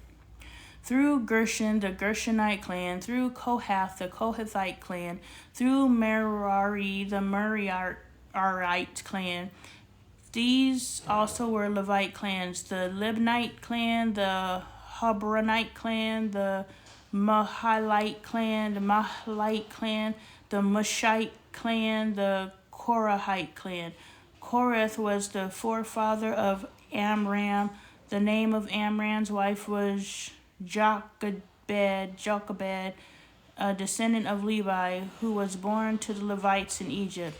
Through Gershon, the Gershonite clan, through Kohath, the Kohathite clan, through Merari, the Merarite clan. These also were Levite clans: the Libnite clan, the Hebronite clan, the Mahilite clan, the Mushite clan, the Korahite clan. Korath was the forefather of Amram, The name of Amram's wife was Jochebed, a descendant of Levi, who was born to the Levites in Egypt.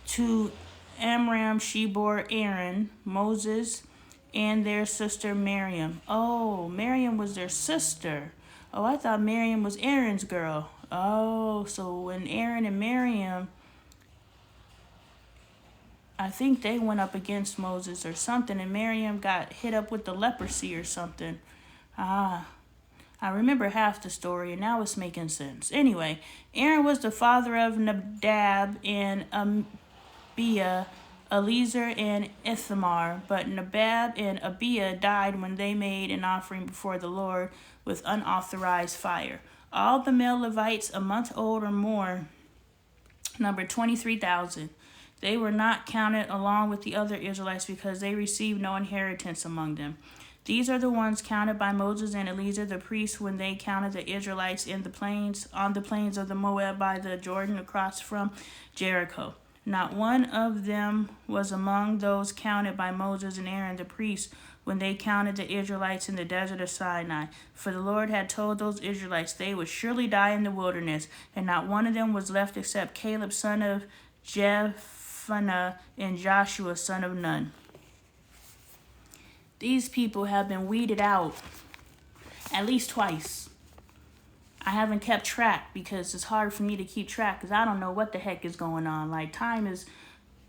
To Amram she bore Aaron, Moses, and their sister Miriam. Oh, Miriam was their sister. Oh, I thought Miriam was Aaron's girl. Oh, so when Aaron and Miriam, I think they went up against Moses or something, and Miriam got hit up with the leprosy or something. Ah, I remember half the story, and now it's making sense. Anyway, Aaron was the father of Nadab and Abiah, Eleazar and Ithamar. But Nadab and Abiah died when they made an offering before the Lord with unauthorized fire. All the male Levites a month old or more numbered 23,000. They were not counted along with the other Israelites because they received no inheritance among them. These are the ones counted by Moses and Eleazar the priests when they counted the Israelites in the plains, on the plains of the Moab by the Jordan across from Jericho. Not one of them was among those counted by Moses and Aaron the priests when they counted the Israelites in the desert of Sinai. For the Lord had told those Israelites they would surely die in the wilderness, and not one of them was left except Caleb son of Jephunneh and Joshua son of Nun. These people have been weeded out at least twice. I haven't kept track because it's hard for me to keep track because I don't know what the heck is going on. Like, time is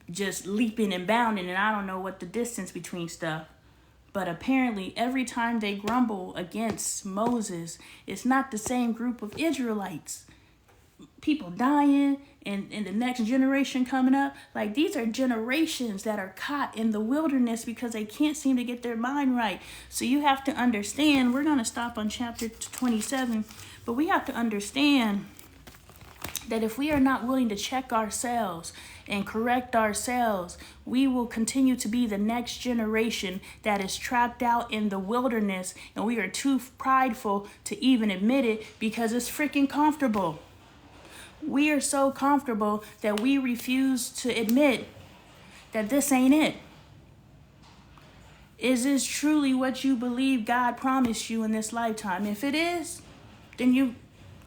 just leaping and bounding, and I don't know what the distance between stuff. But apparently, every time they grumble against Moses, it's not the same group of Israelites. People dying and the next generation coming up. Like, these are generations that are caught in the wilderness because they can't seem to get their mind right. So you have to understand, we're going to stop on chapter 27, but we have to understand that if we are not willing to check ourselves and correct ourselves, we will continue to be the next generation that is trapped out in the wilderness, and we are too prideful to even admit it because it's freaking comfortable. We are so comfortable that we refuse to admit that this ain't it. Is this truly what you believe God promised you in this lifetime? If it is, then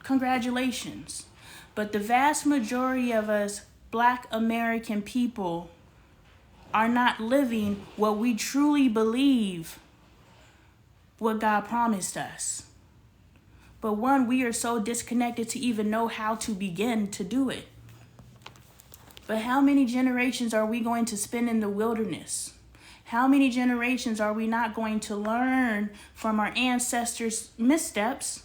congratulations. But the vast majority of us Black American people are not living what we truly believe what God promised us. But one, we are so disconnected to even know how to begin to do it. But how many generations are we going to spend in the wilderness? How many generations are we not going to learn from our ancestors' missteps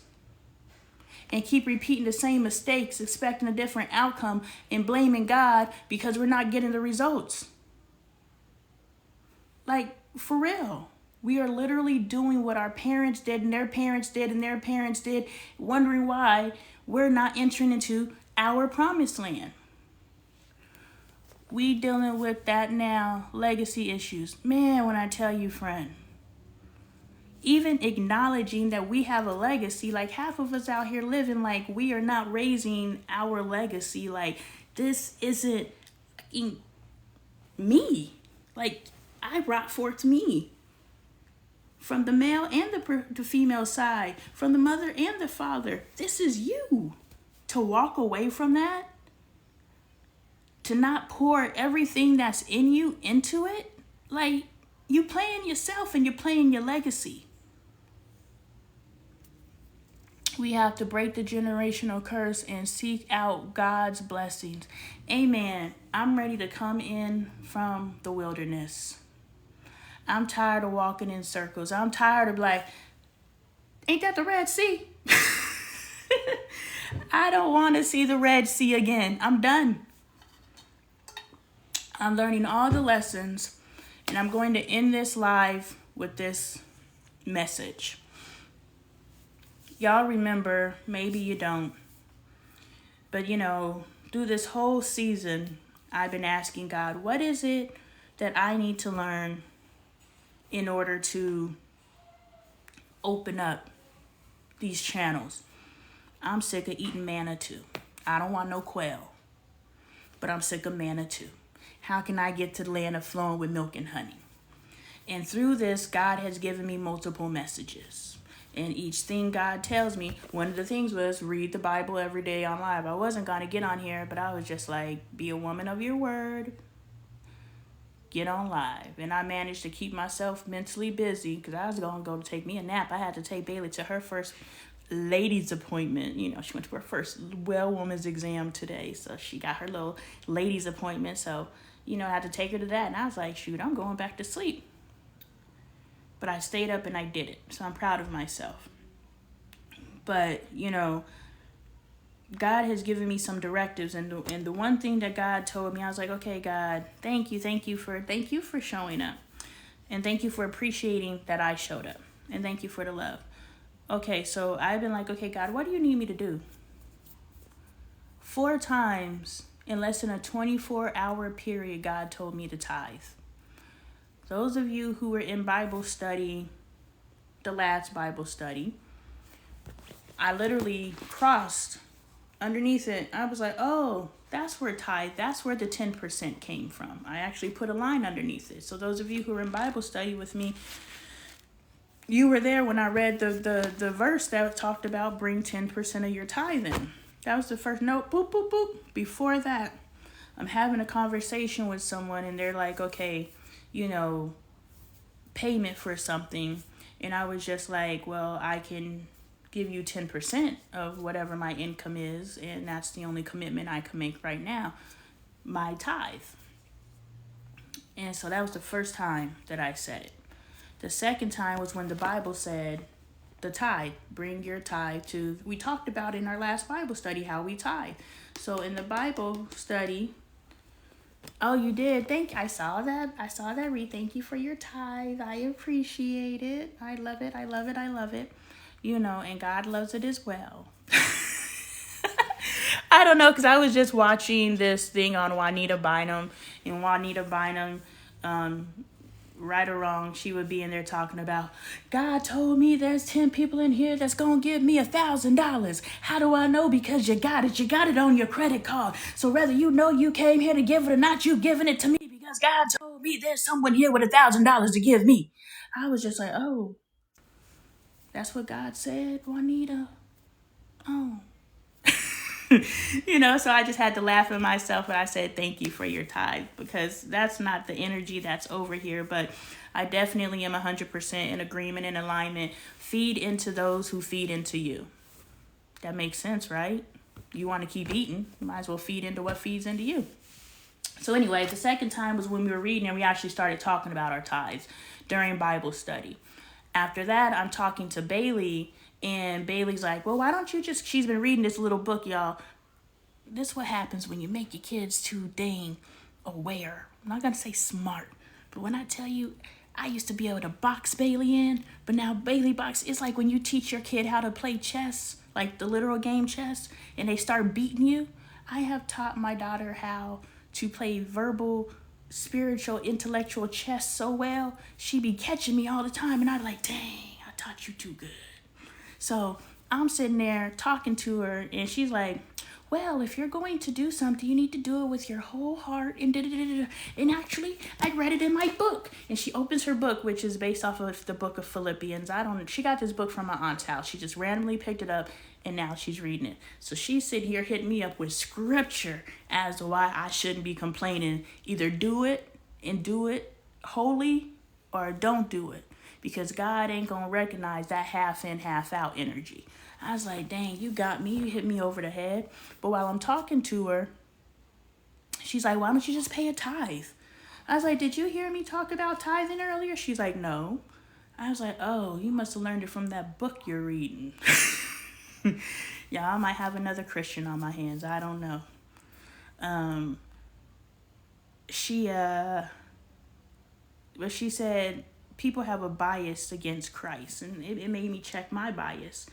and keep repeating the same mistakes, expecting a different outcome and blaming God because we're not getting the results? Like, for real. We are literally doing what our parents did and their parents did and their parents did, wondering why we're not entering into our promised land. We dealing with that now, legacy issues. Man, when I tell you, friend, even acknowledging that we have a legacy, like half of us out here living like we are not raising our legacy. Like, this isn't me. Like, I brought forth me. From the male and the female side, from the mother and the father. This is you. To walk away from that, to not pour everything that's in you into it, like, you playing yourself and you're playing your legacy. We have to break the generational curse and seek out God's blessings. Amen. I'm ready to come in from the wilderness. I'm tired of walking in circles. I'm tired of like, ain't that the Red Sea? I don't want to see the Red Sea again. I'm done. I'm learning all the lessons, and I'm going to end this live with this message. Y'all remember, maybe you don't, but through this whole season, I've been asking God, what is it that I need to learn in order to open up these channels? I'm sick of eating manna too. I don't want no quail, but I'm sick of manna too. How can I get to the land of flowing with milk and honey? And through this, God has given me multiple messages. And each thing God tells me, one of the things was read the Bible every day on live. I wasn't going to get on here, but I was just like, be a woman of your word, get on live. And I managed to keep myself mentally busy because I was going to go to take me a nap. I had to take Bailey to her first ladies appointment. You know, she went to her first well woman's exam today. So she got her little ladies appointment. So, you know, I had to take her to that. And I was like, shoot, I'm going back to sleep. But I stayed up and I did it. So I'm proud of myself. But, you know, God has given me some directives, and the one thing that God told me, I was like, okay, God, thank you for showing up, and thank you for appreciating that I showed up, and thank you for the love. Okay, so I've been like, okay, God, what do you need me to do? 4 times in less than a 24-hour period, God told me to tithe. Those of you who were in Bible study, the last Bible study, I literally crossed underneath it. I was like, oh, that's where the 10% came from. I actually put a line underneath it. So those of you who were in Bible study with me, you were there when I read the verse that talked about bring 10% of your tithe in. That was the first note, boop, boop, boop. Before that, I'm having a conversation with someone and they're like, okay, you know, payment for something. And I was just like, well, I can give you 10% of whatever my income is, and that's the only commitment I can make right now, my tithe. And so that was the first time that I said it. The second time was when the Bible said the tithe, bring your tithe to, we talked about in our last Bible study how we tithe. So in the Bible study, oh, you did? I saw that, Reed. Thank you for your tithe. I appreciate it. I love it. You know, and God loves it as well. I don't know, because I was just watching this thing on Juanita Bynum. And Juanita Bynum, right or wrong, she would be in there talking about, God told me there's 10 people in here that's going to give me $1,000. How do I know? Because you got it. You got it on your credit card. So whether you know you came here to give it or not, you giving it to me because God told me there's someone here with $1,000 to give me. I was just like, oh. That's what God said, Juanita. Oh. You know, so I just had to laugh at myself when I said thank you for your tithe, because that's not the energy that's over here. But I definitely am 100% in agreement and alignment. Feed into those who feed into you. That makes sense, right? You want to keep eating, you might as well feed into what feeds into you. So anyway, the second time was when we were reading and we actually started talking about our tithes during Bible study. After that, I'm talking to Bailey, and Bailey's like, well, why don't you just, she's been reading this little book, y'all. This is what happens when you make your kids too dang aware. I'm not going to say smart, but when I tell you, I used to be able to box Bailey in, but now Bailey box, it's like when you teach your kid how to play chess, like the literal game chess, and they start beating you. I have taught my daughter how to play verbal, spiritual, intellectual chess so well, she be catching me all the time, and I'm like, dang, I taught you too good. So I'm sitting there talking to her, and she's like, well, if you're going to do something, you need to do it with your whole heart, and da-da-da-da-da. And actually, I read it in my book. And she opens her book, which is based off of the book of Philippians. She got this book from my aunt's house. She just randomly picked it up, and now she's reading it. So she's sitting here hitting me up with scripture as to why I shouldn't be complaining. Either do it and do it wholly, or don't do it, because God ain't going to recognize that half in, half out energy. I was like, dang, you got me. You hit me over the head. But while I'm talking to her, she's like, why don't you just pay a tithe? I was like, did you hear me talk about tithing earlier? She's like, no. I was like, oh, you must have learned it from that book you're reading. Yeah, I might have another Christian on my hands. I don't know. But she said people have a bias against Christ, and it made me check my bias,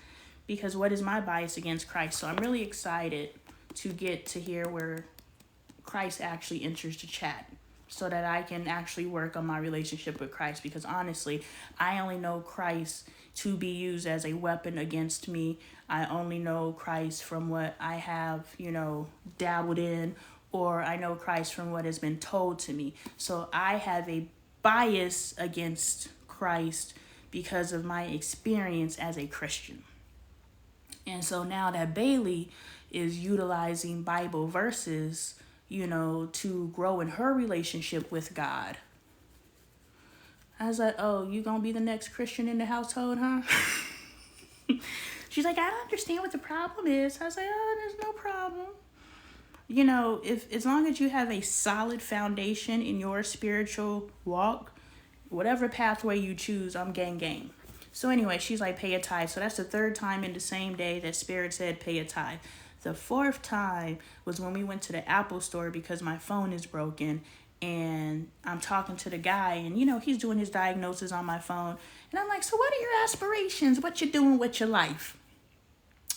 because what is my bias against Christ? So I'm really excited to get to hear where Christ actually enters the chat, so that I can actually work on my relationship with Christ, because honestly, I only know Christ to be used as a weapon against me. I only know Christ from what I have, dabbled in, or I know Christ from what has been told to me. So I have a bias against Christ because of my experience as a Christian. And so now that Bailey is utilizing Bible verses, to grow in her relationship with God, I was like, oh, you gonna be the next Christian in the household, huh? She's like, I don't understand what the problem is. I was like, oh, there's no problem. If as long as you have a solid foundation in your spiritual walk, whatever pathway you choose, I'm gang. So anyway, she's like, pay a tithe. So that's the third time in the same day that Spirit said pay a tithe. The fourth time was when we went to the Apple store because my phone is broken. And I'm talking to the guy, and he's doing his diagnosis on my phone. And I'm like, so what are your aspirations? What you doing with your life?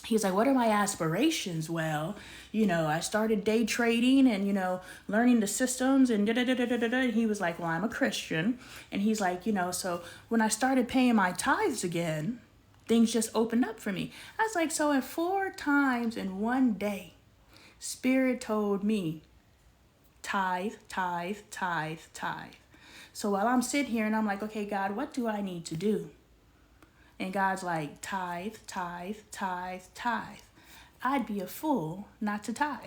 He's like, what are my aspirations? Well, I started day trading and, learning the systems and da-da-da-da-da-da. And he was like, well, I'm a Christian. And he's like, so when I started paying my tithes again, things just opened up for me. I was like, so at 4 times in one day, Spirit told me, tithe, tithe, tithe, tithe. So while I'm sitting here and I'm like, okay, God, what do I need to do? And God's like, tithe, tithe, tithe, tithe. I'd be a fool not to tithe,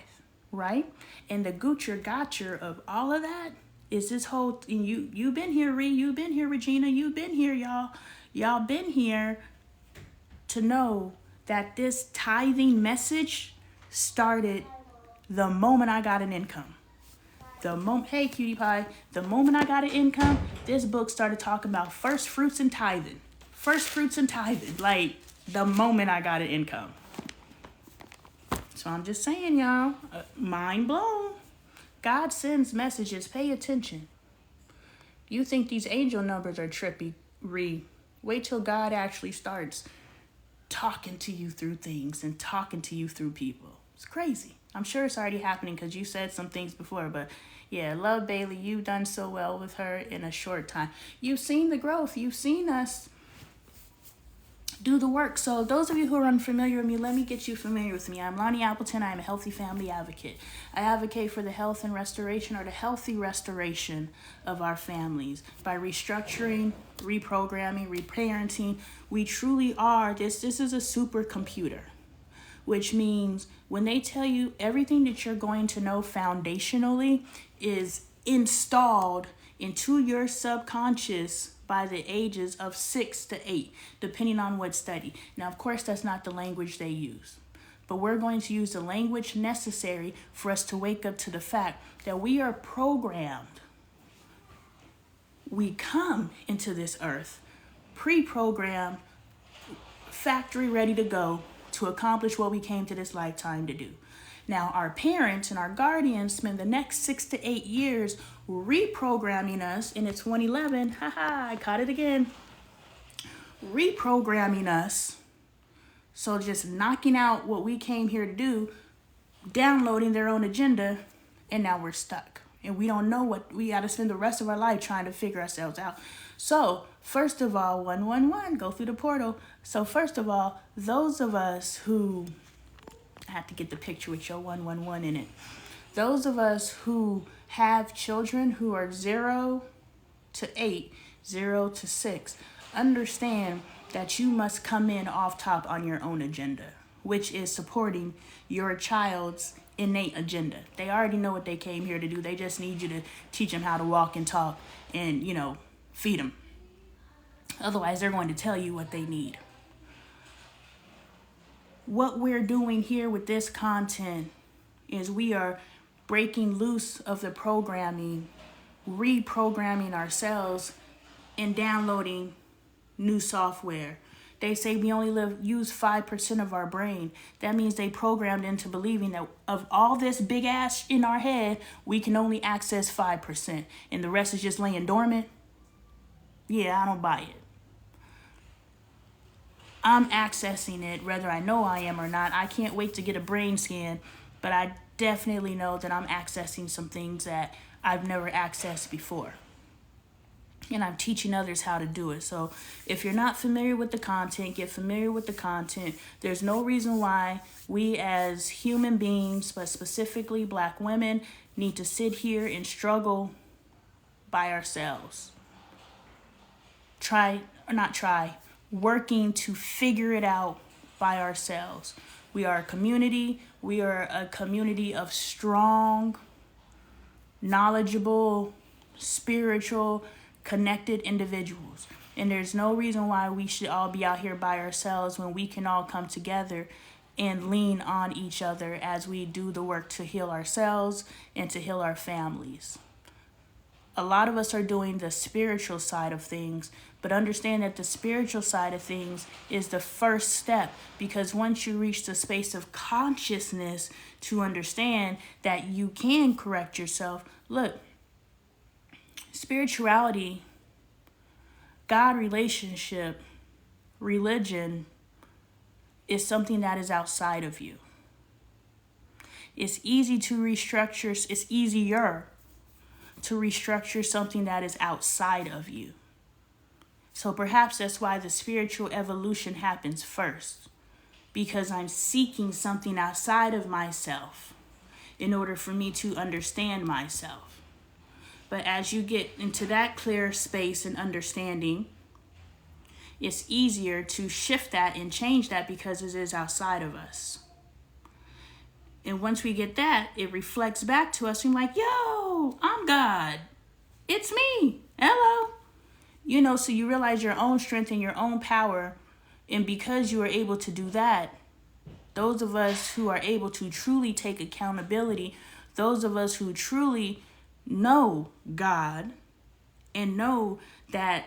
right? And the gotcha of all of that is this whole, and you've been here, Ree, you've been here, Regina, you've been here, y'all. Y'all been here to know that this tithing message started the moment I got an income. Hey, cutie pie, the moment I got an income, this book started talking about first fruits and tithing. Like the moment I got an income. So I'm just saying, y'all, mind blown. God sends messages. Pay attention. You think these angel numbers are trippy? Wait till God actually starts talking to you through things and talking to you through people. It's crazy. I'm sure it's already happening because you said some things before, but yeah, love Bailey. You've done so well with her in a short time. You've seen the growth. You've seen us do the work. So those of you who are unfamiliar with me, let me get you familiar with me. I'm Lonnie Appleton. I'm a healthy family advocate. I advocate for the health and restoration, or the healthy restoration of our families by restructuring, reprogramming, reparenting. We truly are, this is a supercomputer, which means when they tell you everything that you're going to know foundationally is installed into your subconscious by the ages of 6 to 8, depending on what study. Now, of course, that's not the language they use, but we're going to use the language necessary for us to wake up to the fact that we are programmed. We come into this earth pre-programmed, factory ready to go to accomplish what we came to this lifetime to do. Now, our parents and our guardians spend the next 6 to 8 years reprogramming us, and it's 2011, I caught it again, reprogramming us, so just knocking out what we came here to do, downloading their own agenda, and now we're stuck. And we don't know what, we got to spend the rest of our life trying to figure ourselves out. So, first of all, 111, go through the portal. So, first of all, those of us who, I have to get the picture with your 111 in it. Those of us who have children who are 0 to 8, 0 to 6, understand that you must come in off top on your own agenda, which is supporting your child's innate agenda. They already know what they came here to do. They just need you to teach them how to walk and talk and, feed them. Otherwise, they're going to tell you what they need. What we're doing here with this content is we are breaking loose of the programming, reprogramming ourselves, and downloading new software. They say we only use 5% of our brain. That means they programmed into believing that of all this big ass in our head, we can only access 5%, and the rest is just laying dormant. Yeah, I don't buy it. I'm accessing it, whether I know I am or not. I can't wait to get a brain scan, but I definitely know that I'm accessing some things that I've never accessed before. And I'm teaching others how to do it. So if you're not familiar with the content, get familiar with the content. There's no reason why we as human beings, but specifically Black women, need to sit here and struggle by ourselves. working to figure it out by ourselves. We are a community. We are a community of strong, knowledgeable, spiritual, connected individuals. And there's no reason why we should all be out here by ourselves when we can all come together and lean on each other as we do the work to heal ourselves and to heal our families. A lot of us are doing the spiritual side of things, but understand that the spiritual side of things is the first step, because once you reach the space of consciousness to understand that you can correct yourself, look, spirituality, God relationship, religion is something that is outside of you. It's easy to restructure, it's easier to restructure something that is outside of you. So perhaps that's why the spiritual evolution happens first, because I'm seeking something outside of myself in order for me to understand myself. But as you get into that clear space and understanding, it's easier to shift that and change that because it is outside of us. And once we get that, it reflects back to us. We're like, yo, I'm God. It's me. Hello. So you realize your own strength and your own power. And because you are able to do that, those of us who are able to truly take accountability, those of us who truly know God and know that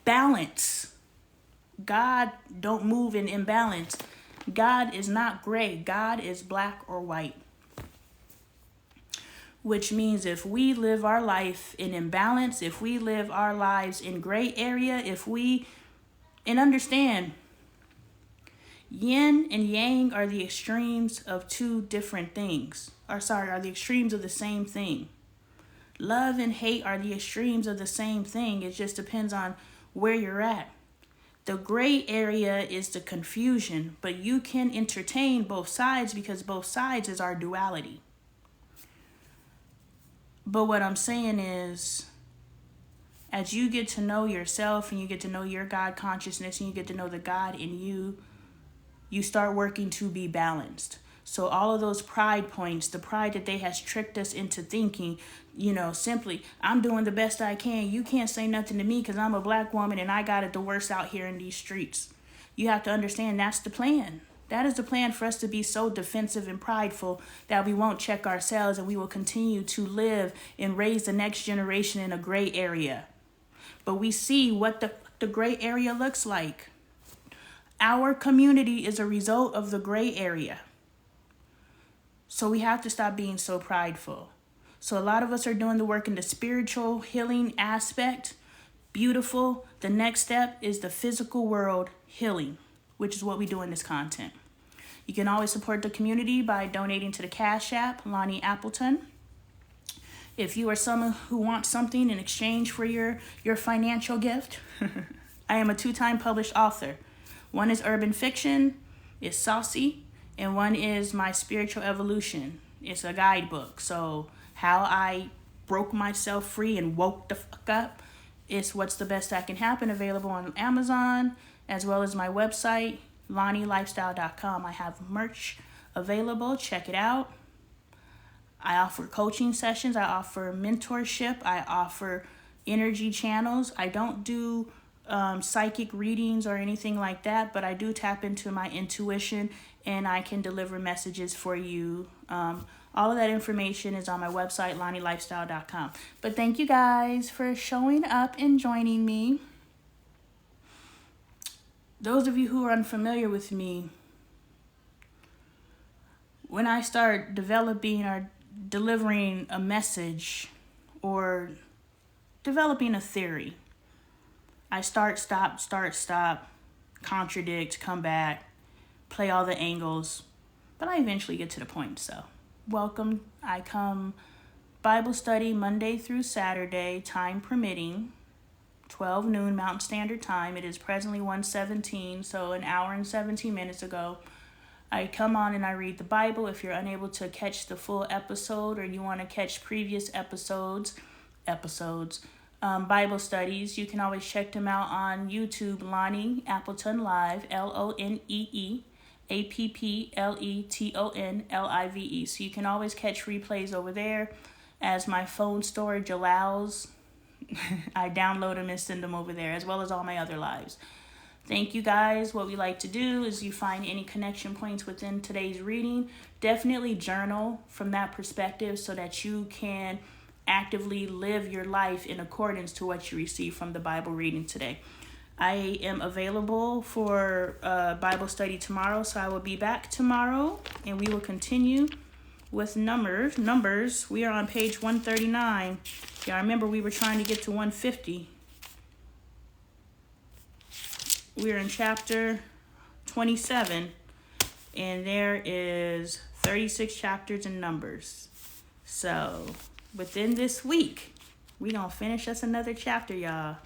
balance, God don't move in imbalance. God is not gray. God is black or white. Which means if we live our life in imbalance, if we live our lives in gray area, and understand, yin and yang are the extremes of two different things. Are the extremes of the same thing. Love and hate are the extremes of the same thing. It just depends on where you're at. The gray area is the confusion, but you can entertain both sides because both sides is our duality. But what I'm saying is, as you get to know yourself and you get to know your God consciousness and you get to know the God in you, you start working to be balanced. So all of those pride points, the pride that they has tricked us into thinking, simply, I'm doing the best I can. You can't say nothing to me because I'm a black woman and I got it the worst out here in these streets. You have to understand that's the plan. That is the plan for us to be so defensive and prideful that we won't check ourselves and we will continue to live and raise the next generation in a gray area. But we see what the gray area looks like. Our community is a result of the gray area. So we have to stop being so prideful. So a lot of us are doing the work in the spiritual healing aspect. Beautiful. The next step is the physical world healing, which is what we do in this content. You can always support the community by donating to the Cash App, Lonnie Appleton. If you are someone who wants something in exchange for your financial gift, I am a 2-time published author. One is urban fiction, it's saucy, and one is my spiritual evolution. It's a guidebook. So how I broke myself free and woke the fuck up is What's the Best That Can Happen, available on Amazon, as well as my website, LonnieLifestyle.com. I have merch available. Check it out. I offer coaching sessions. I offer mentorship. I offer energy channels. I don't do psychic readings or anything like that, but I do tap into my intuition and I can deliver messages for you. All of that information is on my website, LonnieLifestyle.com. But thank you guys for showing up and joining me. Those of you who are unfamiliar with me, when I start developing or delivering a message or developing a theory, I start, stop, contradict, come back, play all the angles, but I eventually get to the point. So welcome. I come Bible study Monday through Saturday, time permitting, 12 noon Mountain Standard Time. It is presently 1:17, so an hour and 17 minutes ago. I come on and I read the Bible. If you're unable to catch the full episode or you want to catch previous episodes, Bible studies. You can always check them out on YouTube, Lonnie Appleton Live, LONEE APPLETONLIVE. So you can always catch replays over there as my phone storage allows. I download them and send them over there, as well as all my other lives. Thank you guys. What we like to do is you find any connection points within today's reading. Definitely journal from that perspective so that you can actively live your life in accordance to what you receive from the Bible reading today. I am available for Bible study tomorrow, so I will be back tomorrow and we will continue with numbers. We are on page 139. Y'all remember we were trying to get to 150. We're in chapter 27, and there is 36 chapters in Numbers. So within this week, we gonna finish us another chapter, y'all.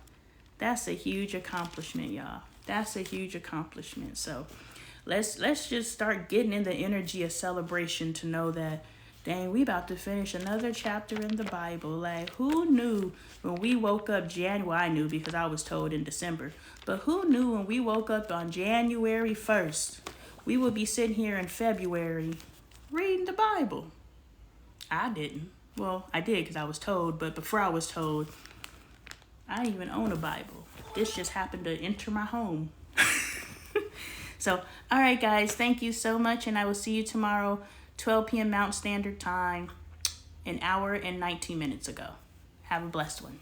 That's a huge accomplishment, y'all. That's a huge accomplishment. So let's just start getting in the energy of celebration to know that, dang, we about to finish another chapter in the Bible. Like, who knew when we woke up January? I knew because I was told in December. But who knew when we woke up on January 1st, we would be sitting here in February reading the Bible? I didn't. Well, I did because I was told, but before I was told, I didn't even own a Bible. This just happened to enter my home. So, all right, guys, thank you so much, and I will see you tomorrow, 12 p.m. Mountain Standard Time, an hour and 19 minutes ago. Have a blessed one.